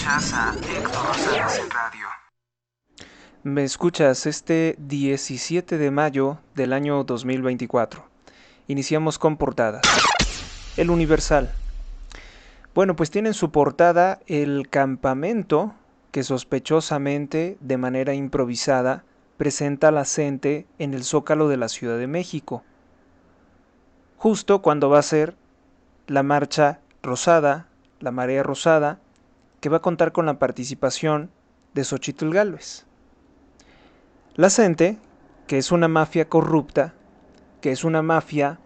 Escuchas a Héctor Rosales en radio. Me escuchas este 17 de mayo del año 2024. Iniciamos con portadas. El Universal. Bueno, pues tiene en su portada el campamento que sospechosamente, de manera improvisada, presenta la CENTE en el Zócalo de la Ciudad de México. Justo cuando va a ser la marcha rosada, la marea rosada, que va a contar con la participación de Xóchitl Gálvez. La CENTE, que es una mafia corrupta, que es una mafia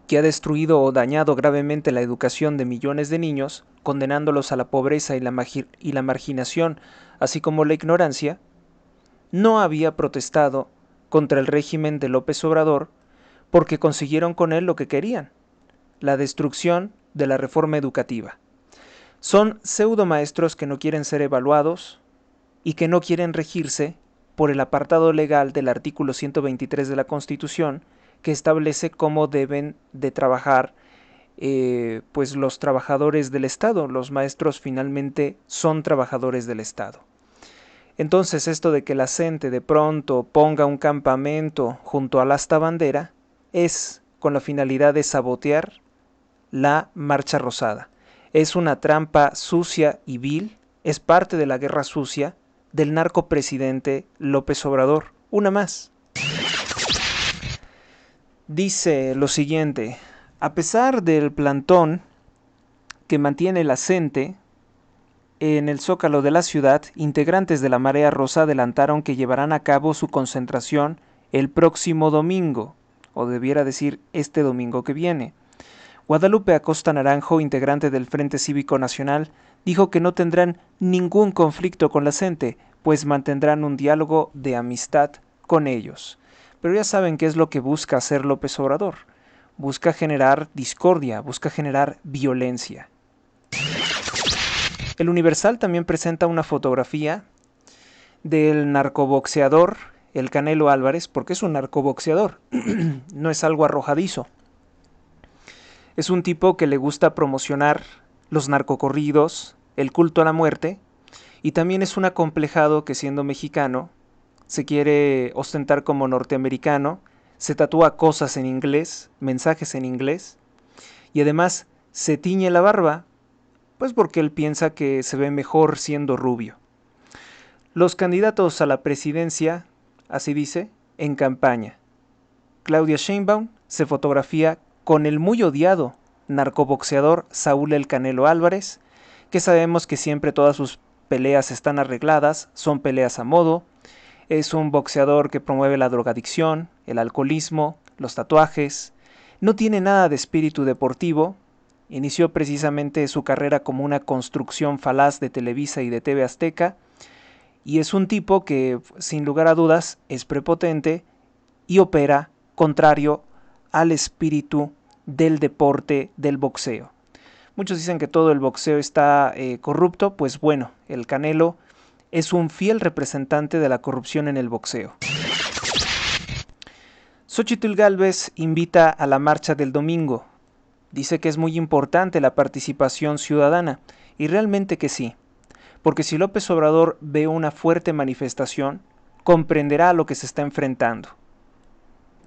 que ha destruido o dañado gravemente la educación de millones de niños, condenándolos a la pobreza y la marginación, así como la ignorancia, no había protestado contra el régimen de López Obrador porque consiguieron con él lo que querían, la destrucción de la reforma educativa. Son pseudomaestros que no quieren ser evaluados y que no quieren regirse por el apartado legal del artículo 123 de la Constitución, que establece cómo deben de trabajar pues los trabajadores del Estado. Los maestros finalmente son trabajadores del Estado. Entonces esto de que la CENTE de pronto ponga un campamento junto al asta bandera es con la finalidad de sabotear la marcha rosada. Es una trampa sucia y vil, es parte de la guerra sucia del narcopresidente López Obrador. Una más. Dice lo siguiente: a pesar del plantón que mantiene la CENTE en el Zócalo de la ciudad, integrantes de la Marea Rosa adelantaron que llevarán a cabo su concentración el próximo domingo, o debiera decir este domingo que viene. Guadalupe Acosta Naranjo, integrante del Frente Cívico Nacional, dijo que no tendrán ningún conflicto con la CENTE, pues mantendrán un diálogo de amistad con ellos. Pero ya saben qué es lo que busca hacer López Obrador. Busca generar discordia, busca generar violencia. El Universal también presenta una fotografía del narcoboxeador, el Canelo Álvarez, porque es un narcoboxeador, no es algo arrojadizo. Es un tipo que le gusta promocionar los narcocorridos, el culto a la muerte, y también es un acomplejado que, siendo mexicano, se quiere ostentar como norteamericano, se tatúa cosas en inglés, mensajes en inglés, y además se tiñe la barba, pues porque él piensa que se ve mejor siendo rubio. Los candidatos a la presidencia, así dice, en campaña. Claudia Sheinbaum se fotografía con el muy odiado narcoboxeador Saúl El Canelo Álvarez, que sabemos que siempre todas sus peleas están arregladas, son peleas a modo. Es un boxeador que promueve la drogadicción, el alcoholismo, los tatuajes. No tiene nada de espíritu deportivo. Inició precisamente su carrera como una construcción falaz de Televisa y de TV Azteca. Y es un tipo que, sin lugar a dudas, es prepotente y opera contrario al espíritu del deporte del boxeo. Muchos dicen que todo el boxeo está corrupto. Pues bueno, el Canelo es un fiel representante de la corrupción en el boxeo. Xóchitl Gálvez invita a la marcha del domingo. Dice que es muy importante la participación ciudadana, y realmente que sí, porque si López Obrador ve una fuerte manifestación, comprenderá a lo que se está enfrentando.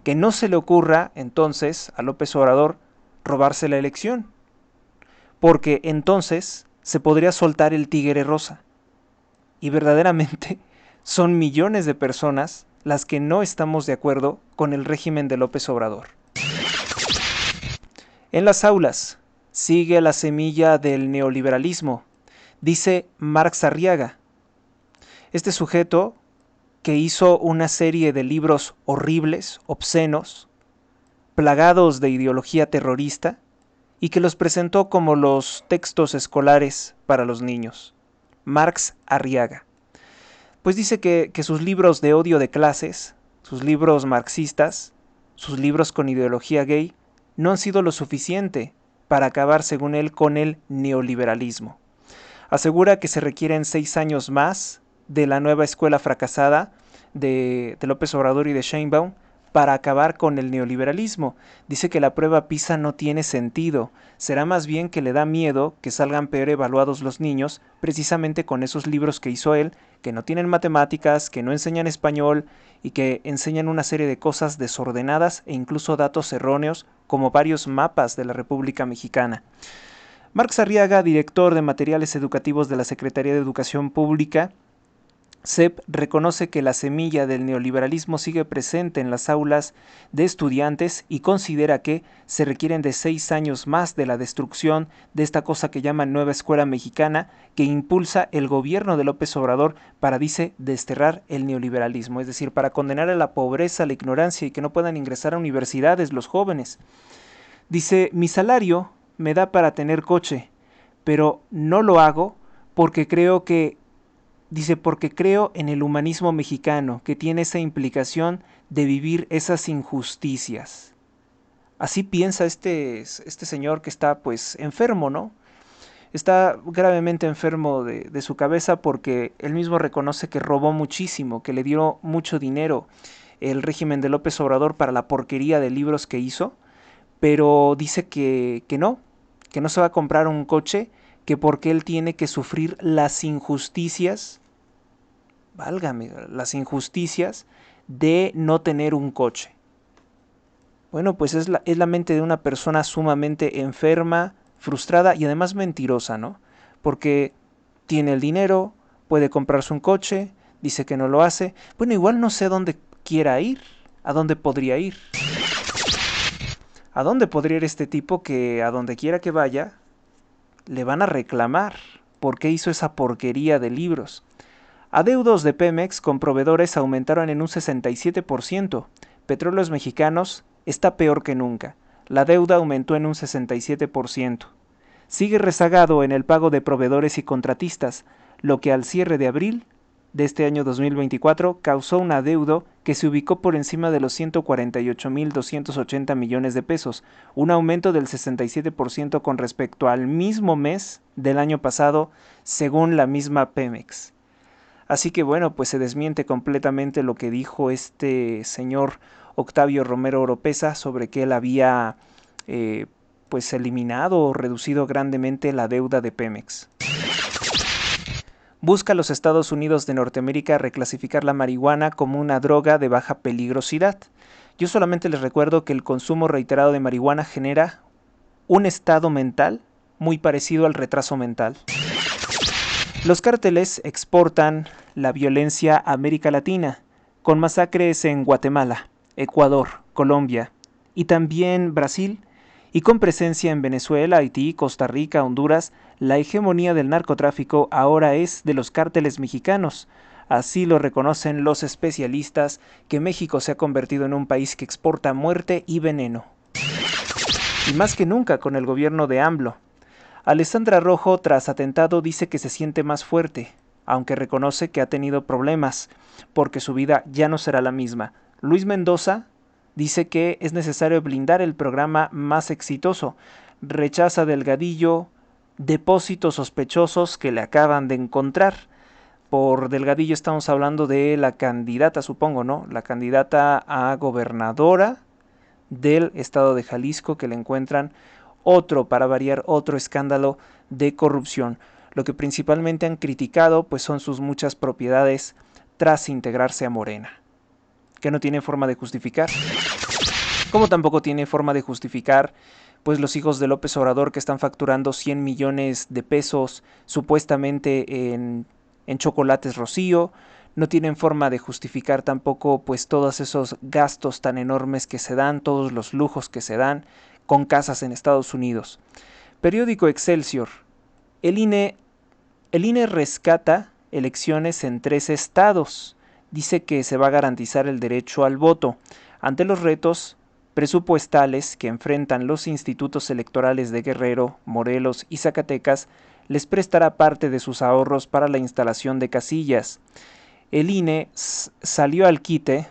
Que no se le ocurra, entonces, a López Obrador robarse la elección, porque entonces se podría soltar el tigre rosa. Y verdaderamente son millones de personas las que no estamos de acuerdo con el régimen de López Obrador. En las aulas sigue la semilla del neoliberalismo, dice Marx Arriaga. Este sujeto que hizo una serie de libros horribles, obscenos, plagados de ideología terrorista, y que los presentó como los textos escolares para los niños. Marx Arriaga. Pues dice que sus libros de odio de clases, sus libros marxistas, sus libros con ideología gay, no han sido lo suficiente para acabar, según él, con el neoliberalismo. Asegura que se requieren 6 años más de la nueva escuela fracasada de López Obrador y de Sheinbaum para acabar con el neoliberalismo. Dice que la prueba PISA no tiene sentido. Será más bien que le da miedo que salgan peor evaluados los niños, precisamente con esos libros que hizo él, que no tienen matemáticas, que no enseñan español y que enseñan una serie de cosas desordenadas e incluso datos erróneos, como varios mapas de la República Mexicana. Marx Arriaga, director de materiales educativos de la Secretaría de Educación Pública, SEP, reconoce que la semilla del neoliberalismo sigue presente en las aulas de estudiantes y considera que se requieren de 6 años más de la destrucción de esta cosa que llaman nueva escuela mexicana que impulsa el gobierno de López Obrador para, dice, desterrar el neoliberalismo, es decir, para condenar a la pobreza, a la ignorancia y que no puedan ingresar a universidades los jóvenes. Dice, mi salario me da para tener coche, pero no lo hago porque creo en el humanismo mexicano, que tiene esa implicación de vivir esas injusticias. Así piensa este señor que está pues enfermo, ¿no? Está gravemente enfermo de su cabeza porque él mismo reconoce que robó muchísimo, que le dio mucho dinero el régimen de López Obrador para la porquería de libros que hizo, pero dice que no se va a comprar un coche, que porque él tiene que sufrir las injusticias, válgame, las injusticias de no tener un coche. Bueno, pues es la mente de una persona sumamente enferma, frustrada y además mentirosa, ¿no? Porque tiene el dinero, puede comprarse un coche, dice que no lo hace. Bueno, igual no sé a dónde quiera ir, a dónde podría ir. ¿A dónde podría ir este tipo que a donde quiera que vaya le van a reclamar por qué hizo esa porquería de libros? Adeudos de Pemex con proveedores aumentaron en un 67%. Petróleos Mexicanos está peor que nunca. La deuda aumentó en un 67%. Sigue rezagado en el pago de proveedores y contratistas, lo que al cierre de abril de este año 2024 causó un adeudo que se ubicó por encima de los 148.280 millones de pesos, un aumento del 67% con respecto al mismo mes del año pasado, según la misma Pemex. Así que bueno, pues se desmiente completamente lo que dijo este señor Octavio Romero Oropeza sobre que él había pues eliminado o reducido grandemente la deuda de Pemex. Busca los Estados Unidos de Norteamérica reclasificar la marihuana como una droga de baja peligrosidad. Yo solamente les recuerdo que el consumo reiterado de marihuana genera un estado mental muy parecido al retraso mental. Los cárteles exportan la violencia a América Latina, con masacres en Guatemala, Ecuador, Colombia y también Brasil, y con presencia en Venezuela, Haití, Costa Rica, Honduras. La hegemonía del narcotráfico ahora es de los cárteles mexicanos. Así lo reconocen los especialistas, que México se ha convertido en un país que exporta muerte y veneno. Y más que nunca con el gobierno de AMLO. Alessandra Rojo, tras atentado, dice que se siente más fuerte, aunque reconoce que ha tenido problemas, porque su vida ya no será la misma. Luis Mendoza dice que es necesario blindar el programa más exitoso. Rechaza Delgadillo depósitos sospechosos que le acaban de encontrar. Por Delgadillo estamos hablando de la candidata, supongo, ¿no? La candidata a gobernadora del estado de Jalisco, que le encuentran para variar, otro escándalo de corrupción. Lo que principalmente han criticado pues son sus muchas propiedades tras integrarse a Morena, que no tiene forma de justificar. Como tampoco tiene forma de justificar pues los hijos de López Obrador, que están facturando 100 millones de pesos supuestamente en chocolates Rocío. No tienen forma de justificar tampoco pues todos esos gastos tan enormes que se dan, todos los lujos que se dan con casas en Estados Unidos. Periódico Excelsior. El INE rescata elecciones en 3 estados. Dice que se va a garantizar el derecho al voto. Ante los retos presupuestales que enfrentan los institutos electorales de Guerrero, Morelos y Zacatecas, les prestará parte de sus ahorros para la instalación de casillas. El INE salió al quite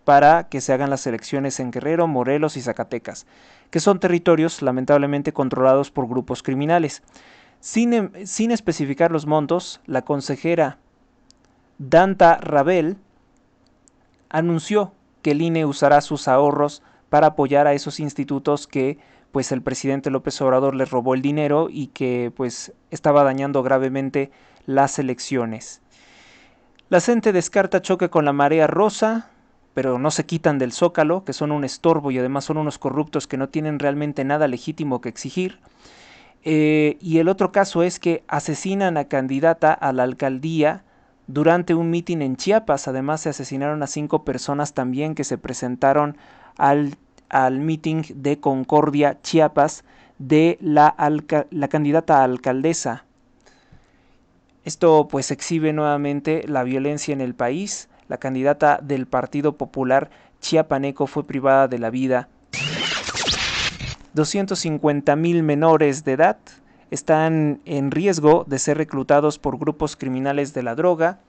para que se hagan las elecciones en Guerrero, Morelos y Zacatecas, que son territorios lamentablemente controlados por grupos criminales. Sin especificar los montos, la consejera Danta Rabel anunció que el INE usará sus ahorros para apoyar a esos institutos que pues el presidente López Obrador les robó el dinero y que pues estaba dañando gravemente las elecciones. La CENTE descarta choque con la marea rosa, pero no se quitan del Zócalo, que son un estorbo y además son unos corruptos que no tienen realmente nada legítimo que exigir. Y el otro caso es que asesinan a candidata a la alcaldía durante un mitin en Chiapas. Además se asesinaron a 5 personas también que se presentaron al mitin de Concordia, Chiapas, de la candidata a alcaldesa. Esto pues exhibe nuevamente la violencia en el país. La candidata del Partido Popular chiapaneco fue privada de la vida. 250,000 menores de edad están en riesgo de ser reclutados por grupos criminales de la droga,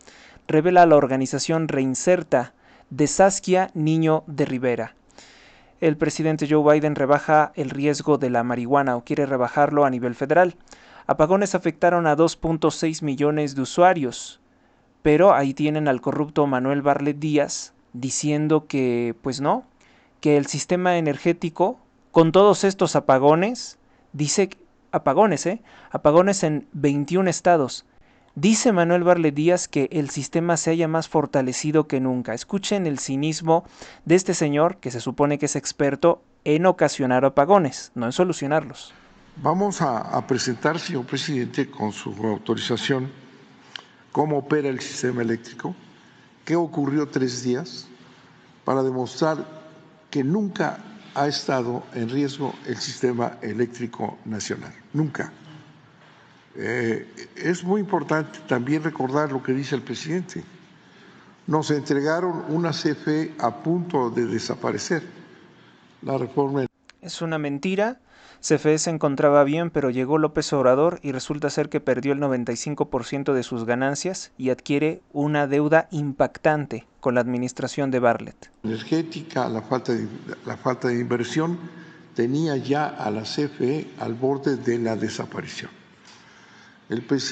revela la organización Reinserta de Saskia Niño de Rivera. El presidente Joe Biden rebaja el riesgo de la marihuana o quiere rebajarlo a nivel federal. Apagones afectaron a 2.6 millones de usuarios, pero ahí tienen al corrupto Manuel Barlet Díaz diciendo que, pues no, que el sistema energético, con todos estos apagones, dice apagones en 21 estados. Dice Manuel Barlet Díaz que el sistema se halla más fortalecido que nunca. Escuchen el cinismo de este señor que se supone que es experto en ocasionar apagones, no en solucionarlos. Vamos a presentar, señor presidente, con su autorización, cómo opera el sistema eléctrico, qué ocurrió 3 días, para demostrar que nunca ha estado en riesgo el sistema eléctrico nacional, nunca. Es muy importante también recordar lo que dice el presidente. Nos entregaron una CFE a punto de desaparecer. La reforma. Es una mentira. CFE se encontraba bien, pero llegó López Obrador y resulta ser que perdió el 95% de sus ganancias y adquiere una deuda impactante con la administración de Barlet. Energética, la falta de inversión tenía ya a la CFE al borde de la desaparición.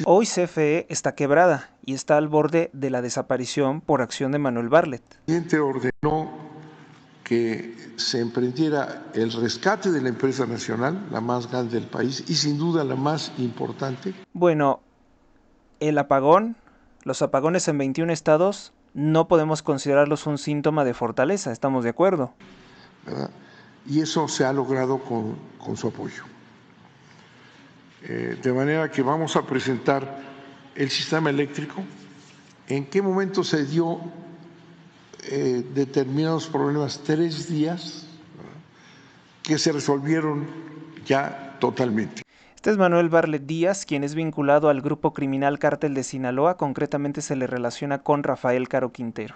Hoy CFE está quebrada y está al borde de la desaparición por acción de Manuel Barlet. El presidente ordenó que se emprendiera el rescate de la empresa nacional, la más grande del país y sin duda la más importante. Bueno, los apagones en 21 estados no podemos considerarlos un síntoma de fortaleza, estamos de acuerdo. ¿Verdad? Y eso se ha logrado con su apoyo. De manera que vamos a presentar el sistema eléctrico, en qué momento se dio determinados problemas, 3 días, ¿verdad?, que se resolvieron ya totalmente. Este es Manuel Barlet Díaz, quien es vinculado al grupo criminal Cártel de Sinaloa, concretamente se le relaciona con Rafael Caro Quintero.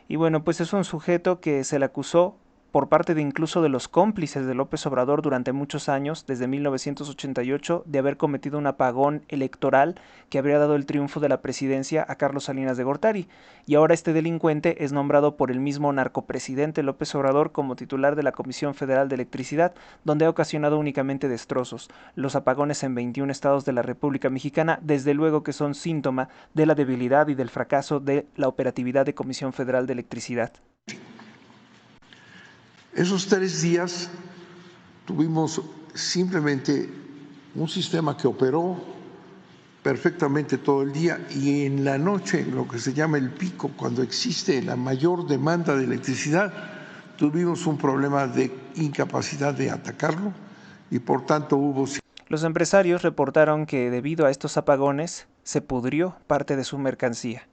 Y bueno, pues es un sujeto que se le acusó por parte de incluso de los cómplices de López Obrador durante muchos años, desde 1988, de haber cometido un apagón electoral que habría dado el triunfo de la presidencia a Carlos Salinas de Gortari. Y ahora este delincuente es nombrado por el mismo narcopresidente López Obrador como titular de la Comisión Federal de Electricidad, donde ha ocasionado únicamente destrozos. Los apagones en 21 estados de la República Mexicana, desde luego que son síntoma de la debilidad y del fracaso de la operatividad de Comisión Federal de Electricidad. Esos 3 días tuvimos simplemente un sistema que operó perfectamente todo el día y en la noche, lo que se llama el pico, cuando existe la mayor demanda de electricidad, tuvimos un problema de incapacidad de atacarlo y por tanto hubo... Los empresarios reportaron que debido a estos apagones se pudrió parte de su mercancía.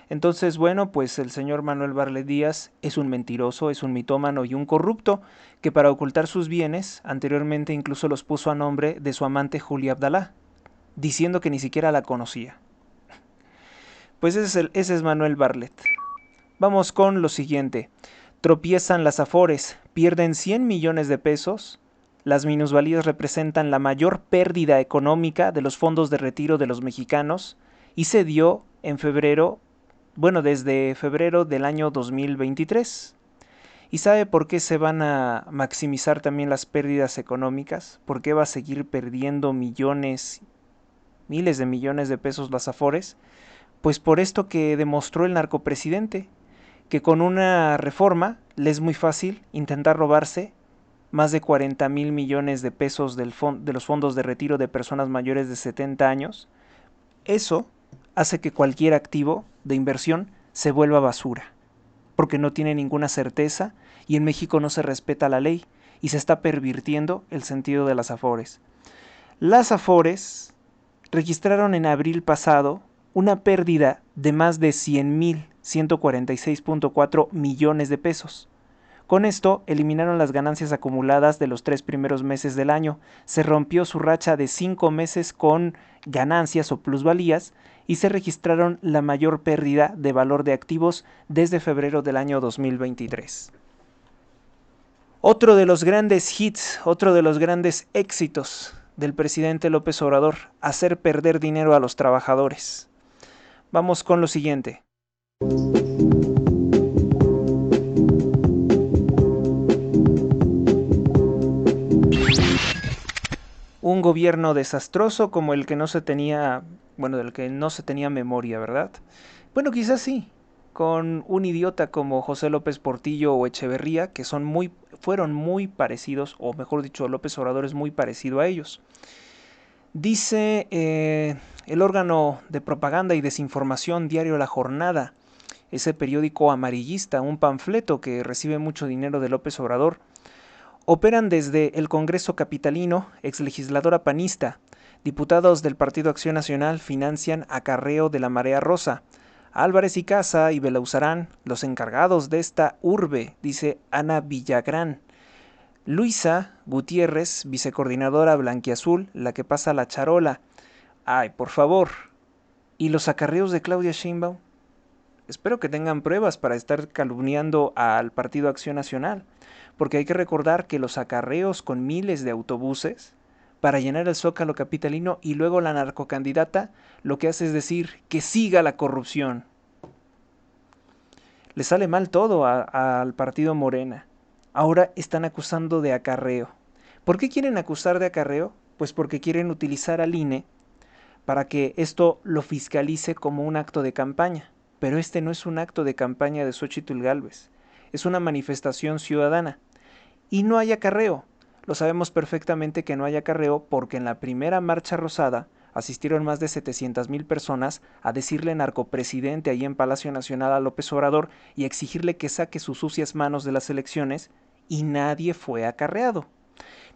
Entonces, bueno, pues el señor Manuel Barlet Díaz es un mentiroso, es un mitómano y un corrupto que para ocultar sus bienes, anteriormente incluso los puso a nombre de su amante Julia Abdalá, diciendo que ni siquiera la conocía. Pues ese es Manuel Barlet. Vamos con lo siguiente. Tropiezan las Afores, pierden 100 millones de pesos. Las minusvalías representan la mayor pérdida económica de los fondos de retiro de los mexicanos y se dio en febrero. Bueno, desde febrero del año 2023. ¿Y sabe por qué se van a maximizar también las pérdidas económicas? ¿Por qué va a seguir perdiendo millones, miles de millones de pesos las Afores? Pues por esto que demostró el narcopresidente, que con una reforma le es muy fácil intentar robarse más de 40,000 millones de pesos de los fondos de retiro de personas mayores de 70 años. Eso hace que cualquier activo de inversión se vuelva basura, porque no tiene ninguna certeza y en México no se respeta la ley y se está pervirtiendo el sentido de las Afores. Las Afores registraron en abril pasado una pérdida de más de 100,146.4 millones de pesos. Con esto eliminaron las ganancias acumuladas de los 3 primeros meses del año, se rompió su racha de 5 meses con ganancias o plusvalías y se registraron la mayor pérdida de valor de activos desde febrero del año 2023. Otro de los grandes hits, otro de los grandes éxitos del presidente López Obrador, hacer perder dinero a los trabajadores. Vamos con lo siguiente. Un gobierno desastroso como el que no se tenía, del que no se tenía memoria, ¿verdad? Bueno, quizás sí, con un idiota como José López Portillo o Echeverría, que fueron muy parecidos, o mejor dicho, López Obrador es muy parecido a ellos. Dice el órgano de propaganda y desinformación diario La Jornada, ese periódico amarillista, un panfleto que recibe mucho dinero de López Obrador. Operan desde el Congreso capitalino, exlegisladora panista. Diputados del Partido Acción Nacional financian acarreo de la Marea Rosa. Álvarez y Casa y Belauzarán, los encargados de esta urbe, dice Ana Villagrán. Luisa Gutiérrez, vicecoordinadora blanquiazul, la que pasa la charola. Ay, por favor. ¿Y los acarreos de Claudia Sheinbaum? Espero que tengan pruebas para estar calumniando al Partido Acción Nacional, porque hay que recordar que los acarreos con miles de autobuses para llenar el Zócalo capitalino y luego la narcocandidata lo que hace es decir que siga la corrupción. Le sale mal todo al partido Morena. Ahora están acusando de acarreo. ¿Por qué quieren acusar de acarreo? Pues porque quieren utilizar al INE para que esto lo fiscalice como un acto de campaña. Pero este no es un acto de campaña de Xóchitl Gálvez, es una manifestación ciudadana. Y no hay acarreo. Lo sabemos perfectamente que no hay acarreo porque en la primera marcha rosada asistieron más de 700,000 personas a decirle narcopresidente ahí en Palacio Nacional a López Obrador y a exigirle que saque sus sucias manos de las elecciones y nadie fue acarreado.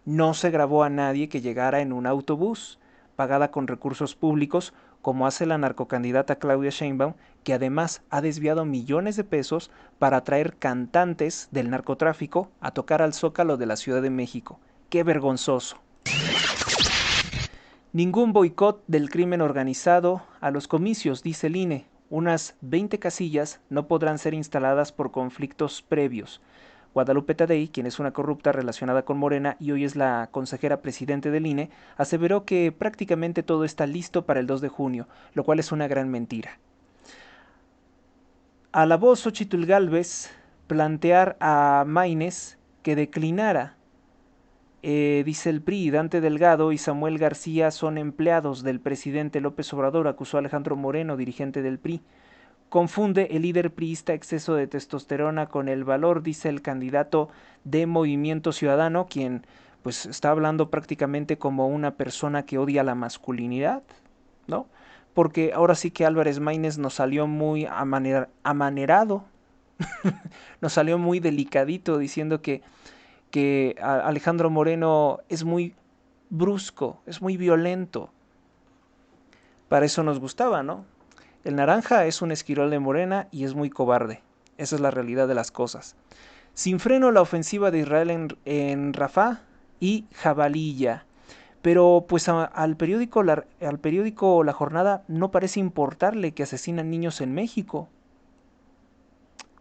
No se grabó a nadie que llegara en un autobús, pagada con recursos públicos, como hace la narcocandidata Claudia Sheinbaum, que además ha desviado millones de pesos para traer cantantes del narcotráfico a tocar al Zócalo de la Ciudad de México. ¡Qué vergonzoso! Ningún boicot del crimen organizado a los comicios, dice el INE. Unas 20 casillas no podrán ser instaladas por conflictos previos. Guadalupe Tadei, quien es una corrupta relacionada con Morena y hoy es la consejera presidente del INE, aseveró que prácticamente todo está listo para el 2 de junio, lo cual es una gran mentira. Alabó Xóchitl Gálvez plantear a Maínez que declinara. Dice el PRI, Dante Delgado y Samuel García son empleados del presidente López Obrador, acusó a Alejandro Moreno, dirigente del PRI. Confunde el líder priista exceso de testosterona con el valor, dice el candidato de Movimiento Ciudadano, quien pues está hablando prácticamente como una persona que odia la masculinidad, ¿no? Porque ahora sí que Álvarez Maínez nos salió muy amanerado, nos salió muy delicadito diciendo que Alejandro Moreno es muy brusco, es muy violento. Para eso nos gustaba, ¿no? El naranja es un esquirol de Morena y es muy cobarde. Esa es la realidad de las cosas. Sin freno la ofensiva de Israel en Rafah y Jabalilla. Pero pues al periódico La Jornada no parece importarle que asesinan niños en México.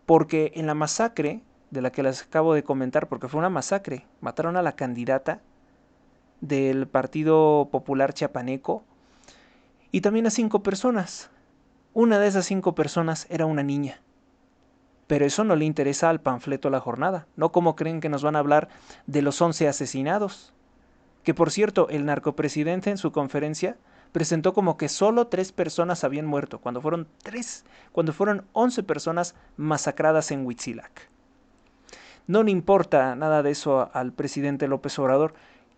Porque en la masacre, de la que les acabo de comentar, porque fue una masacre, mataron a la candidata del Partido Popular Chiapaneco y también a 5 personas. Una de esas 5 personas era una niña. Pero eso no le interesa al panfleto La Jornada. ¿No? ¿Cómo creen que nos van a hablar de los 11 asesinados? Que por cierto, el narcopresidente en su conferencia presentó como que solo 3 personas habían muerto, cuando fueron 11 personas masacradas en Huitzilac. No le importa nada de eso al presidente López Obrador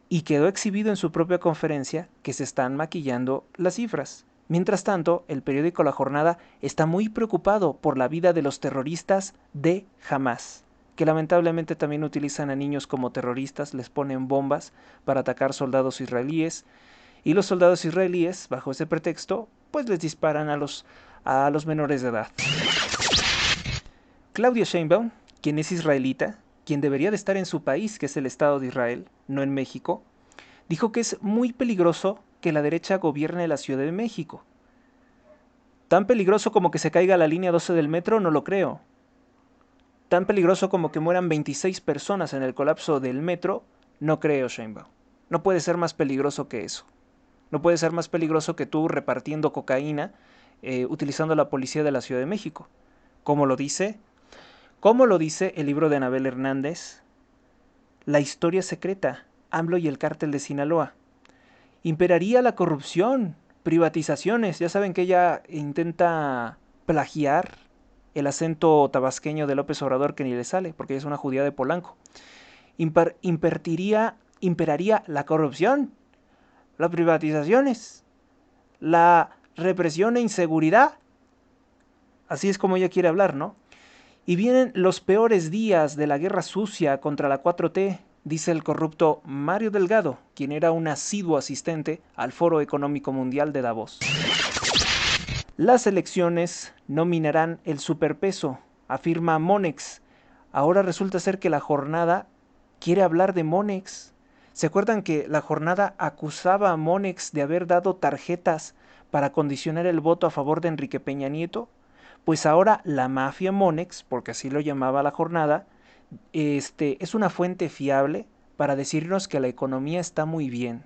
y quedó exhibido en su propia conferencia que se están maquillando las cifras. Mientras tanto, el periódico La Jornada está muy preocupado por la vida de los terroristas de Hamás, que lamentablemente también utilizan a niños como terroristas, les ponen bombas para atacar soldados israelíes, y los soldados israelíes, bajo ese pretexto, pues les disparan a los menores de edad. Claudia Sheinbaum, quien es israelita, quien debería de estar en su país, que es el Estado de Israel, no en México, dijo que es muy peligroso que la derecha gobierne la Ciudad de México. Tan peligroso como que se caiga la línea 12 del metro, no lo creo. Tan peligroso como que mueran 26 personas en el colapso del metro, no creo, Sheinbaum. No puede ser más peligroso que eso. No puede ser más peligroso que tú repartiendo cocaína utilizando la policía de la Ciudad de México. ¿Cómo lo dice? ¿Cómo lo dice el libro de Anabel Hernández? La historia secreta, AMLO y el cártel de Sinaloa. Imperaría la corrupción, privatizaciones. Ya saben que ella intenta plagiar el acento tabasqueño de López Obrador que ni le sale, porque ella es una judía de Polanco. Imperaría la corrupción, las privatizaciones, la represión e inseguridad. Así es como ella quiere hablar, ¿no? Y vienen los peores días de la guerra sucia contra la 4T, dice el corrupto Mario Delgado, quien era un asiduo asistente al Foro Económico Mundial de Davos. Las elecciones no minarán el superpeso, afirma Monex. Ahora resulta ser que La Jornada quiere hablar de Monex. ¿Se acuerdan que La Jornada acusaba a Monex de haber dado tarjetas para condicionar el voto a favor de Enrique Peña Nieto? Pues ahora la mafia Monex, porque así lo llamaba La Jornada, es una fuente fiable para decirnos que la economía está muy bien.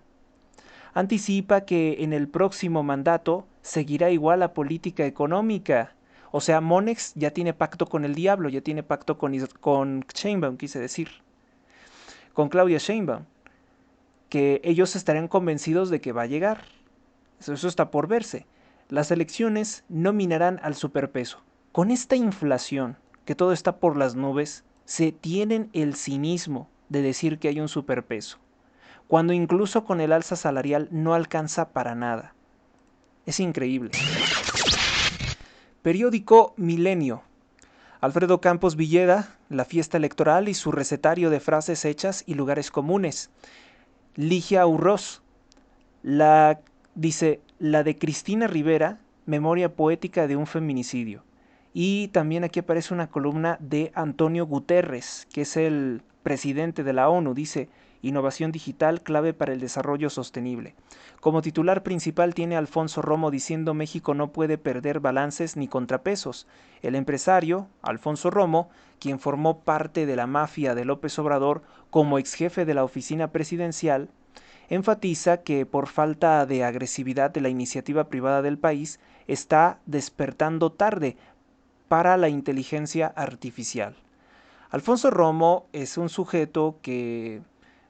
Anticipa que en el próximo mandato seguirá igual la política económica. O sea, Monex ya tiene pacto con el diablo, ya tiene pacto con Sheinbaum, quise decir. Con Claudia Sheinbaum. Que ellos estarán convencidos de que va a llegar. Eso está por verse. Las elecciones no minarán al superpeso. Con esta inflación, que todo está por las nubes, se tienen el cinismo de decir que hay un superpeso, cuando incluso con el alza salarial no alcanza para nada. Es increíble. Periódico Milenio. Alfredo Campos Villeda, la fiesta electoral y su recetario de frases hechas y lugares comunes. Ligia Urroz, dice, la de Cristina Rivera, memoria poética de un feminicidio. Y también aquí aparece una columna de Antonio Guterres, que es el presidente de la ONU, dice, innovación digital clave para el desarrollo sostenible. Como titular principal tiene a Alfonso Romo diciendo México no puede perder balances ni contrapesos. El empresario, Alfonso Romo, quien formó parte de la mafia de López Obrador como exjefe de la oficina presidencial, enfatiza que por falta de agresividad de la iniciativa privada del país está despertando tarde para la inteligencia artificial. Alfonso Romo es un sujeto que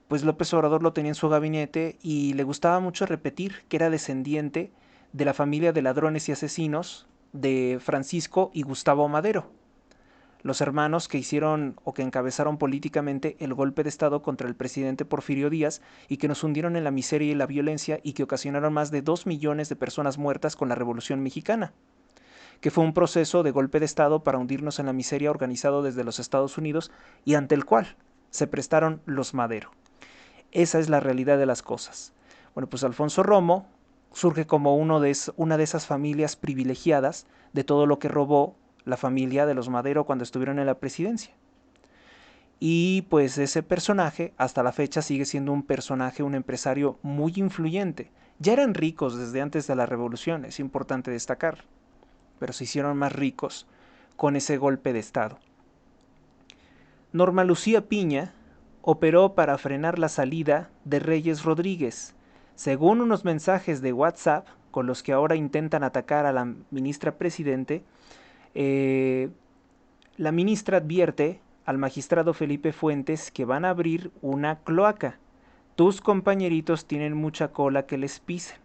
pues López Obrador lo tenía en su gabinete y le gustaba mucho repetir que era descendiente de la familia de ladrones y asesinos de Francisco y Gustavo Madero, los hermanos que hicieron o que encabezaron políticamente el golpe de Estado contra el presidente Porfirio Díaz y que nos hundieron en la miseria y la violencia y que ocasionaron más de 2 millones de personas muertas con la Revolución Mexicana, que fue un proceso de golpe de Estado para hundirnos en la miseria organizado desde los Estados Unidos y ante el cual se prestaron los Madero. Esa es la realidad de las cosas. Bueno, pues Alfonso Romo surge como una de esas familias privilegiadas de todo lo que robó la familia de los Madero cuando estuvieron en la presidencia. Y pues ese personaje hasta la fecha sigue siendo un personaje, un empresario muy influyente. Ya eran ricos desde antes de la revolución, es importante destacar, pero se hicieron más ricos con ese golpe de Estado. Norma Lucía Piña operó para frenar la salida de Reyes Rodríguez. Según unos mensajes de WhatsApp con los que ahora intentan atacar a la ministra presidente, la ministra advierte al magistrado Felipe Fuentes que van a abrir una cloaca. Tus compañeritos tienen mucha cola que les pisen.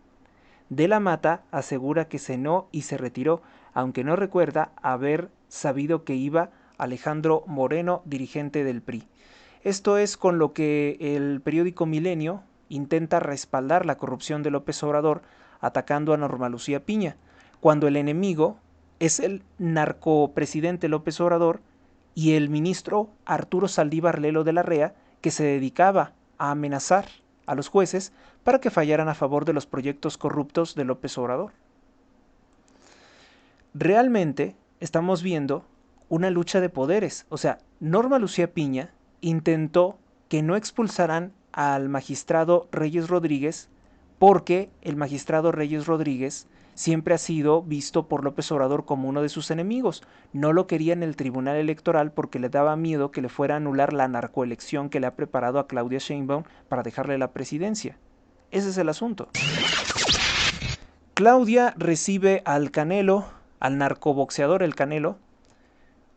De la Mata asegura que cenó y se retiró, aunque no recuerda haber sabido que iba Alejandro Moreno, dirigente del PRI. Esto es con lo que el periódico Milenio intenta respaldar la corrupción de López Obrador atacando a Norma Lucía Piña, cuando el enemigo es el narcopresidente López Obrador y el ministro Arturo Saldívar Lelo de la Rea, que se dedicaba a amenazar a los jueces para que fallaran a favor de los proyectos corruptos de López Obrador. Realmente estamos viendo una lucha de poderes. O sea, Norma Lucía Piña intentó que no expulsaran al magistrado Reyes Rodríguez porque el magistrado Reyes Rodríguez siempre ha sido visto por López Obrador como uno de sus enemigos. No lo quería en el Tribunal Electoral porque le daba miedo que le fuera a anular la narcoelección que le ha preparado a Claudia Sheinbaum para dejarle la presidencia. Ese es el asunto. Claudia recibe al Canelo, al narcoboxeador El Canelo,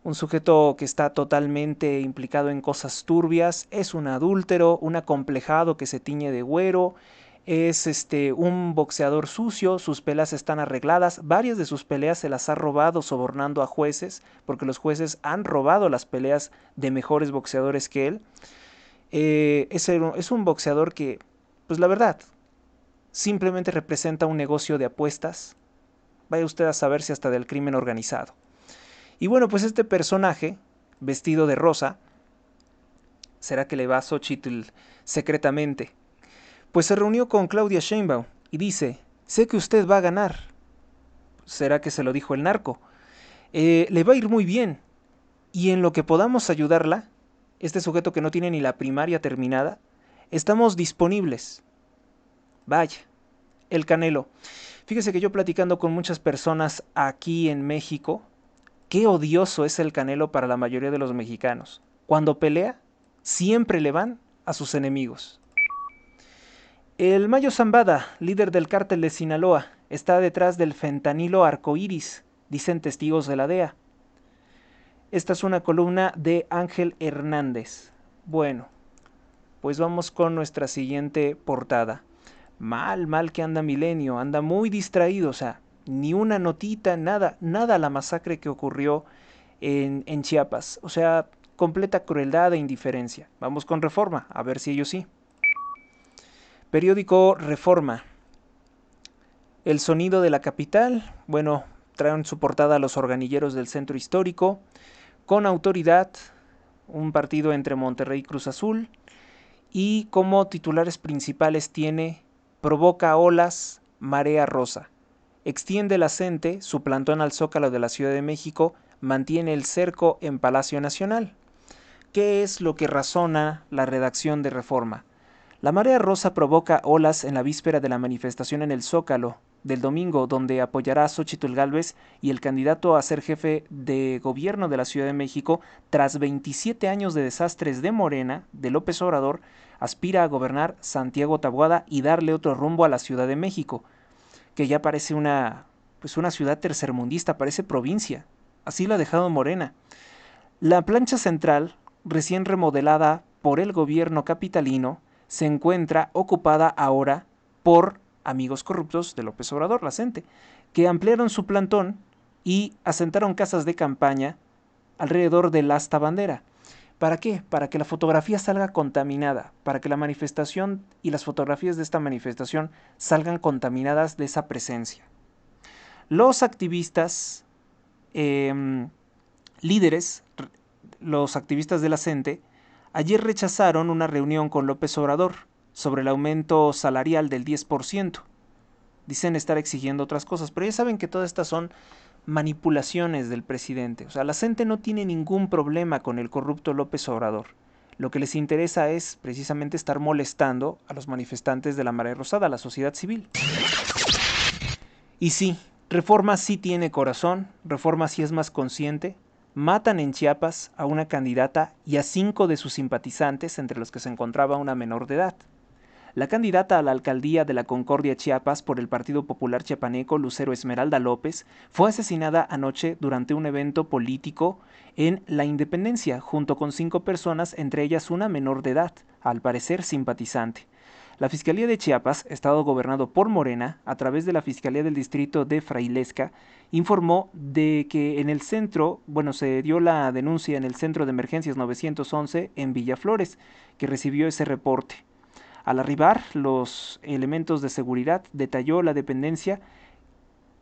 un sujeto que está totalmente implicado en cosas turbias, es un adúltero, un acomplejado que se tiñe de güero, es un boxeador sucio, sus peleas están arregladas, varias de sus peleas se las ha robado sobornando a jueces, porque los jueces han robado las peleas de mejores boxeadores que él. Es un boxeador que, pues la verdad, simplemente representa un negocio de apuestas, vaya usted a saber si hasta del crimen organizado. Y bueno, pues este personaje, vestido de rosa, ¿será que le va a Xóchitl secretamente? Pues se reunió con Claudia Sheinbaum y dice, sé que usted va a ganar. ¿Será que se lo dijo el narco? Le va a ir muy bien. Y en lo que podamos ayudarla, este sujeto que no tiene ni la primaria terminada, estamos disponibles. Vaya, el Canelo. Fíjese que yo platicando con muchas personas aquí en México, qué odioso es el Canelo para la mayoría de los mexicanos. Cuando pelea, siempre le van a sus enemigos. El Mayo Zambada, líder del cártel de Sinaloa, está detrás del fentanilo arcoíris, dicen testigos de la DEA. Esta es una columna de Ángel Hernández. Bueno, pues vamos con nuestra siguiente portada. Mal que anda Milenio, anda muy distraído, o sea, ni una notita, nada la masacre que ocurrió en Chiapas. O sea, completa crueldad e indiferencia. Vamos con Reforma, a ver si ellos sí. Periódico Reforma. El sonido de la capital, bueno, traen su portada a los organilleros del centro histórico. Con autoridad, un partido entre Monterrey y Cruz Azul. Y como titulares principales tiene provoca olas, marea rosa. Extiende la CENTE su plantón al Zócalo de la Ciudad de México, mantiene el cerco en Palacio Nacional. ¿Qué es lo que razona la redacción de Reforma? La marea rosa provoca olas en la víspera de la manifestación en el Zócalo del domingo, donde apoyará a Xóchitl Gálvez y el candidato a ser jefe de gobierno de la Ciudad de México, tras 27 años de desastres de Morena, de López Obrador, aspira a gobernar Santiago Taboada y darle otro rumbo a la Ciudad de México, que ya parece una ciudad tercermundista, parece provincia. Así lo ha dejado Morena. La plancha central, recién remodelada por el gobierno capitalino, se encuentra ocupada ahora por amigos corruptos de López Obrador, la CENTE, que ampliaron su plantón y asentaron casas de campaña alrededor del asta bandera. ¿Para qué? Para que la fotografía salga contaminada, para que la manifestación y las fotografías de esta manifestación salgan contaminadas de esa presencia. Los activistas líderes, los activistas de la CENTE, ayer rechazaron una reunión con López Obrador sobre el aumento salarial del 10%. Dicen estar exigiendo otras cosas, pero ya saben que todas estas son manipulaciones del presidente. O sea, la CENTE no tiene ningún problema con el corrupto López Obrador. Lo que les interesa es precisamente estar molestando a los manifestantes de la Marea Rosada, a la sociedad civil. Y sí, Reforma sí tiene corazón, Reforma sí es más consciente. Matan en Chiapas a una candidata y a 5 de sus simpatizantes, entre los que se encontraba una menor de edad. La candidata a la alcaldía de la Concordia, Chiapas, por el Partido Popular Chiapaneco, Lucero Esmeralda López, fue asesinada anoche durante un evento político en La Independencia, junto con 5 personas, entre ellas una menor de edad, al parecer simpatizante. La Fiscalía de Chiapas, estado gobernado por Morena, a través de la Fiscalía del Distrito de Frailesca, informó de que en el centro, se dio la denuncia en el Centro de Emergencias 911 en Villaflores, que recibió ese reporte. Al arribar, los elementos de seguridad detalló la dependencia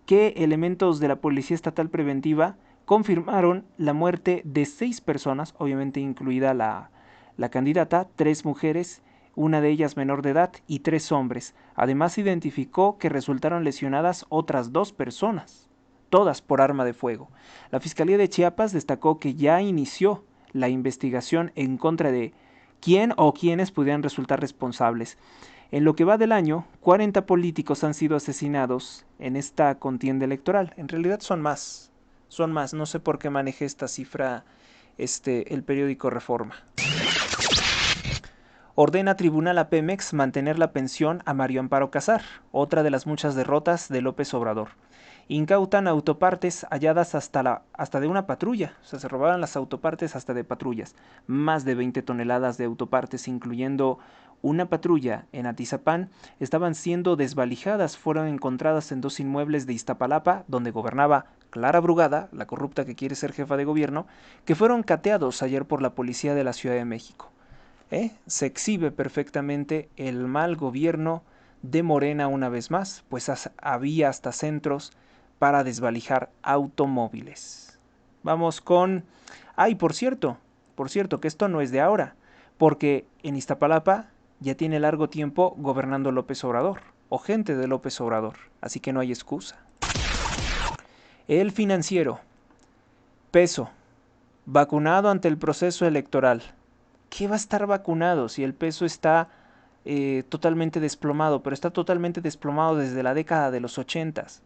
que elementos de la Policía Estatal Preventiva confirmaron la muerte de 6 personas, obviamente incluida la candidata, 3 mujeres, una de ellas menor de edad y 3 hombres. Además identificó que resultaron lesionadas otras 2 personas, todas por arma de fuego. La Fiscalía de Chiapas destacó que ya inició la investigación en contra de quién o quiénes pudieran resultar responsables. En lo que va del año, 40 políticos han sido asesinados en esta contienda electoral. En realidad son más, no sé por qué maneje esta cifra el periódico Reforma. Ordena tribunal a Pemex mantener la pensión a Mario Amparo Casar, otra de las muchas derrotas de López Obrador. Incautan autopartes halladas hasta de una patrulla, se robaban las autopartes hasta de patrullas. Más de 20 toneladas de autopartes, incluyendo una patrulla en Atizapán, estaban siendo desvalijadas, fueron encontradas en 2 inmuebles de Iztapalapa, donde gobernaba Clara Brugada, la corrupta que quiere ser jefa de gobierno, que fueron cateados ayer por la policía de la Ciudad de México. Se exhibe perfectamente el mal gobierno de Morena una vez más, pues había hasta centros para desvalijar automóviles. Vamos con... por cierto, que esto no es de ahora, porque en Iztapalapa ya tiene largo tiempo gobernando López Obrador, o gente de López Obrador, así que no hay excusa. El Financiero. Peso. Vacunado ante el proceso electoral. ¿Qué va a estar vacunado si el peso está totalmente desplomado? Pero está totalmente desplomado desde la década de los 80s.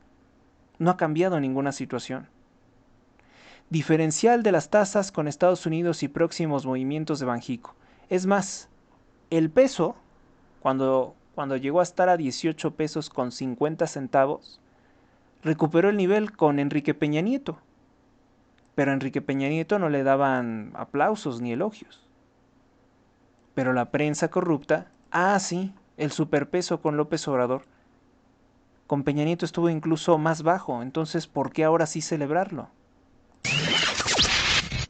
No ha cambiado ninguna situación. Diferencial de las tasas con Estados Unidos y próximos movimientos de Banjico. Es más, el peso, cuando llegó a estar a 18 pesos con 50 centavos, recuperó el nivel con Enrique Peña Nieto. Pero a Enrique Peña Nieto no le daban aplausos ni elogios. Pero la prensa corrupta, sí, el superpeso con López Obrador, con Peña Nieto estuvo incluso más bajo, entonces ¿por qué ahora sí celebrarlo?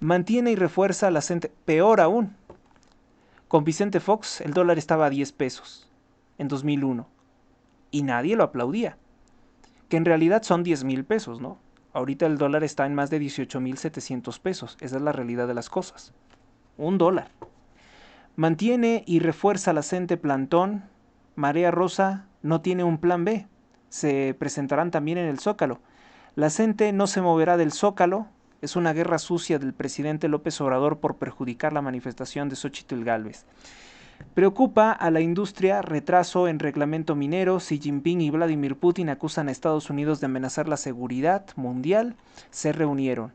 Mantiene y refuerza la peor aún. Con Vicente Fox el dólar estaba a 10 pesos en 2001 y nadie lo aplaudía, que en realidad son 10,000 pesos, ¿no? Ahorita el dólar está en más de 18,700 pesos, esa es la realidad de las cosas. $1. Mantiene y refuerza la CENTE plantón. Marea Rosa no tiene un plan B. Se presentarán también en el Zócalo. La CENTE no se moverá del Zócalo. Es una guerra sucia del presidente López Obrador por perjudicar la manifestación de Xóchitl Gálvez. Preocupa a la industria retraso en reglamento minero. Xi Jinping y Vladimir Putin acusan a Estados Unidos de amenazar la seguridad mundial. Se reunieron.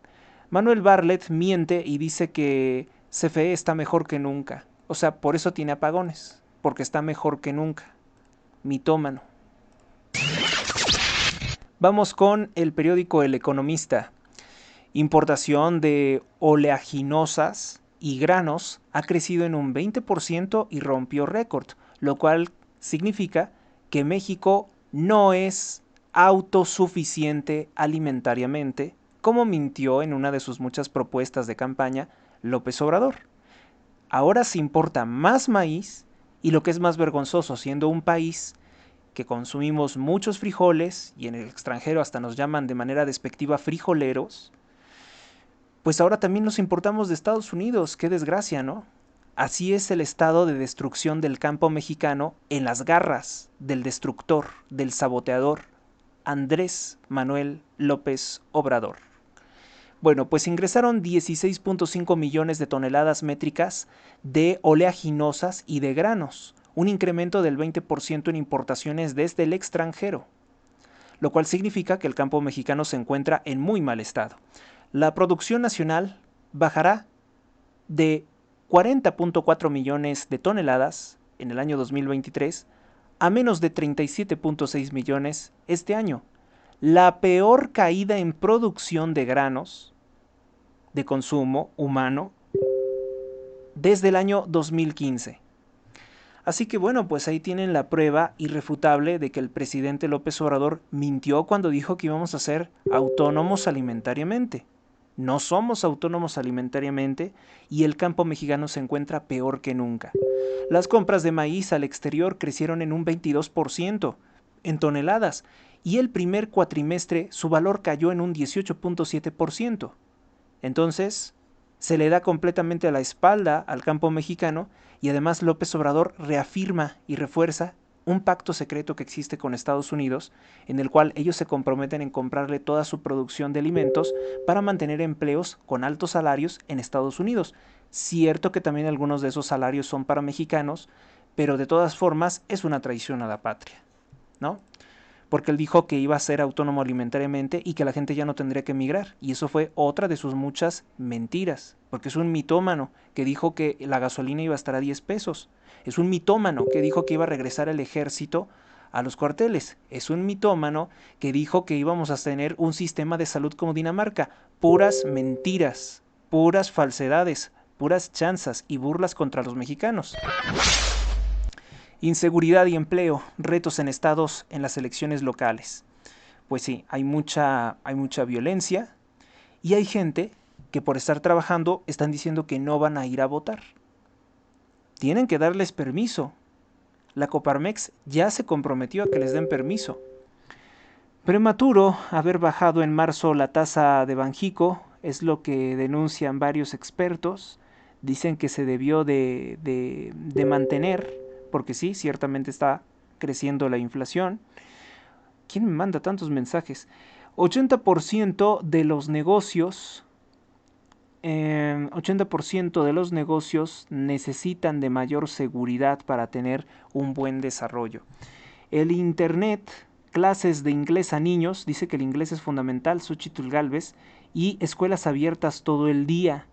Manuel Bartlett miente y dice que CFE está mejor que nunca. O sea, por eso tiene apagones, porque está mejor que nunca. Mitómano. Vamos con el periódico El Economista. Importación de oleaginosas y granos ha crecido en un 20% y rompió récord, lo cual significa que México no es autosuficiente alimentariamente, como mintió en una de sus muchas propuestas de campaña López Obrador. Ahora se importa más maíz y lo que es más vergonzoso, siendo un país que consumimos muchos frijoles y en el extranjero hasta nos llaman de manera despectiva frijoleros, pues ahora también los importamos de Estados Unidos. ¡Qué desgracia!, ¿no? Así es el estado de destrucción del campo mexicano en las garras del destructor, del saboteador, Andrés Manuel López Obrador. Bueno, pues ingresaron 16.5 millones de toneladas métricas de oleaginosas y de granos, un incremento del 20% en importaciones desde el extranjero, lo cual significa que el campo mexicano se encuentra en muy mal estado. La producción nacional bajará de 40.4 millones de toneladas en el año 2023 a menos de 37.6 millones este año. La peor caída en producción de granos de consumo humano desde el año 2015. Así que bueno, pues ahí tienen la prueba irrefutable de que el presidente López Obrador mintió cuando dijo que íbamos a ser autónomos alimentariamente. No somos autónomos alimentariamente y el campo mexicano se encuentra peor que nunca. Las compras de maíz al exterior crecieron en un 22% en toneladas y el primer cuatrimestre su valor cayó en un 18.7%. Entonces, se le da completamente a la espalda al campo mexicano y además López Obrador reafirma y refuerza un pacto secreto que existe con Estados Unidos, en el cual ellos se comprometen en comprarle toda su producción de alimentos para mantener empleos con altos salarios en Estados Unidos. Cierto que también algunos de esos salarios son para mexicanos, pero de todas formas es una traición a la patria, ¿no? Porque él dijo que iba a ser autónomo alimentariamente y que la gente ya no tendría que emigrar. Y eso fue otra de sus muchas mentiras, porque es un mitómano que dijo que la gasolina iba a estar a 10 pesos. Es un mitómano que dijo que iba a regresar el ejército a los cuarteles. Es un mitómano que dijo que íbamos a tener un sistema de salud como Dinamarca. Puras mentiras, puras falsedades, puras chanzas y burlas contra los mexicanos. Inseguridad y empleo, retos en estados en las elecciones locales. Pues sí, hay mucha violencia y hay gente que por estar trabajando están diciendo que no van a ir a votar. Tienen que darles permiso. La Coparmex ya se comprometió a que les den permiso. Prematuro haber bajado en marzo la tasa de Banjico, es lo que denuncian varios expertos. Dicen que se debió de mantener, porque sí, ciertamente está creciendo la inflación. ¿Quién me manda tantos mensajes? 80% de los negocios 80% de los negocios necesitan de mayor seguridad para tener un buen desarrollo. El internet, clases de inglés a niños, dice que el inglés es fundamental, Xochitl Gálvez, y escuelas abiertas todo el día.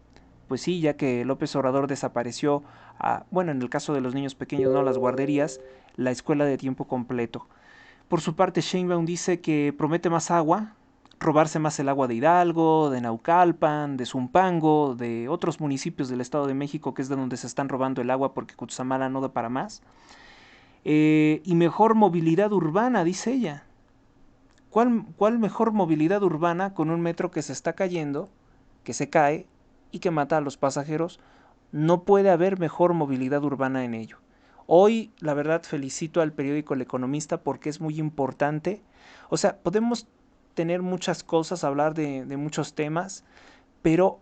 Pues sí, ya que López Obrador desapareció, bueno, en el caso de los niños pequeños, no las guarderías, la escuela de tiempo completo. Por su parte, Sheinbaum dice que promete más agua, robarse más el agua de Hidalgo, de Naucalpan, de Zumpango, de otros municipios del Estado de México, que es de donde se están robando el agua porque Cutzamala no da para más. Y mejor movilidad urbana, dice ella. ¿Cuál mejor movilidad urbana con un metro que se está cayendo, que se cae y que mata a los pasajeros? No puede haber mejor movilidad urbana en ello. Hoy, la verdad, felicito al periódico El Economista porque es muy importante. O sea, podemos tener muchas cosas, hablar de muchos temas, pero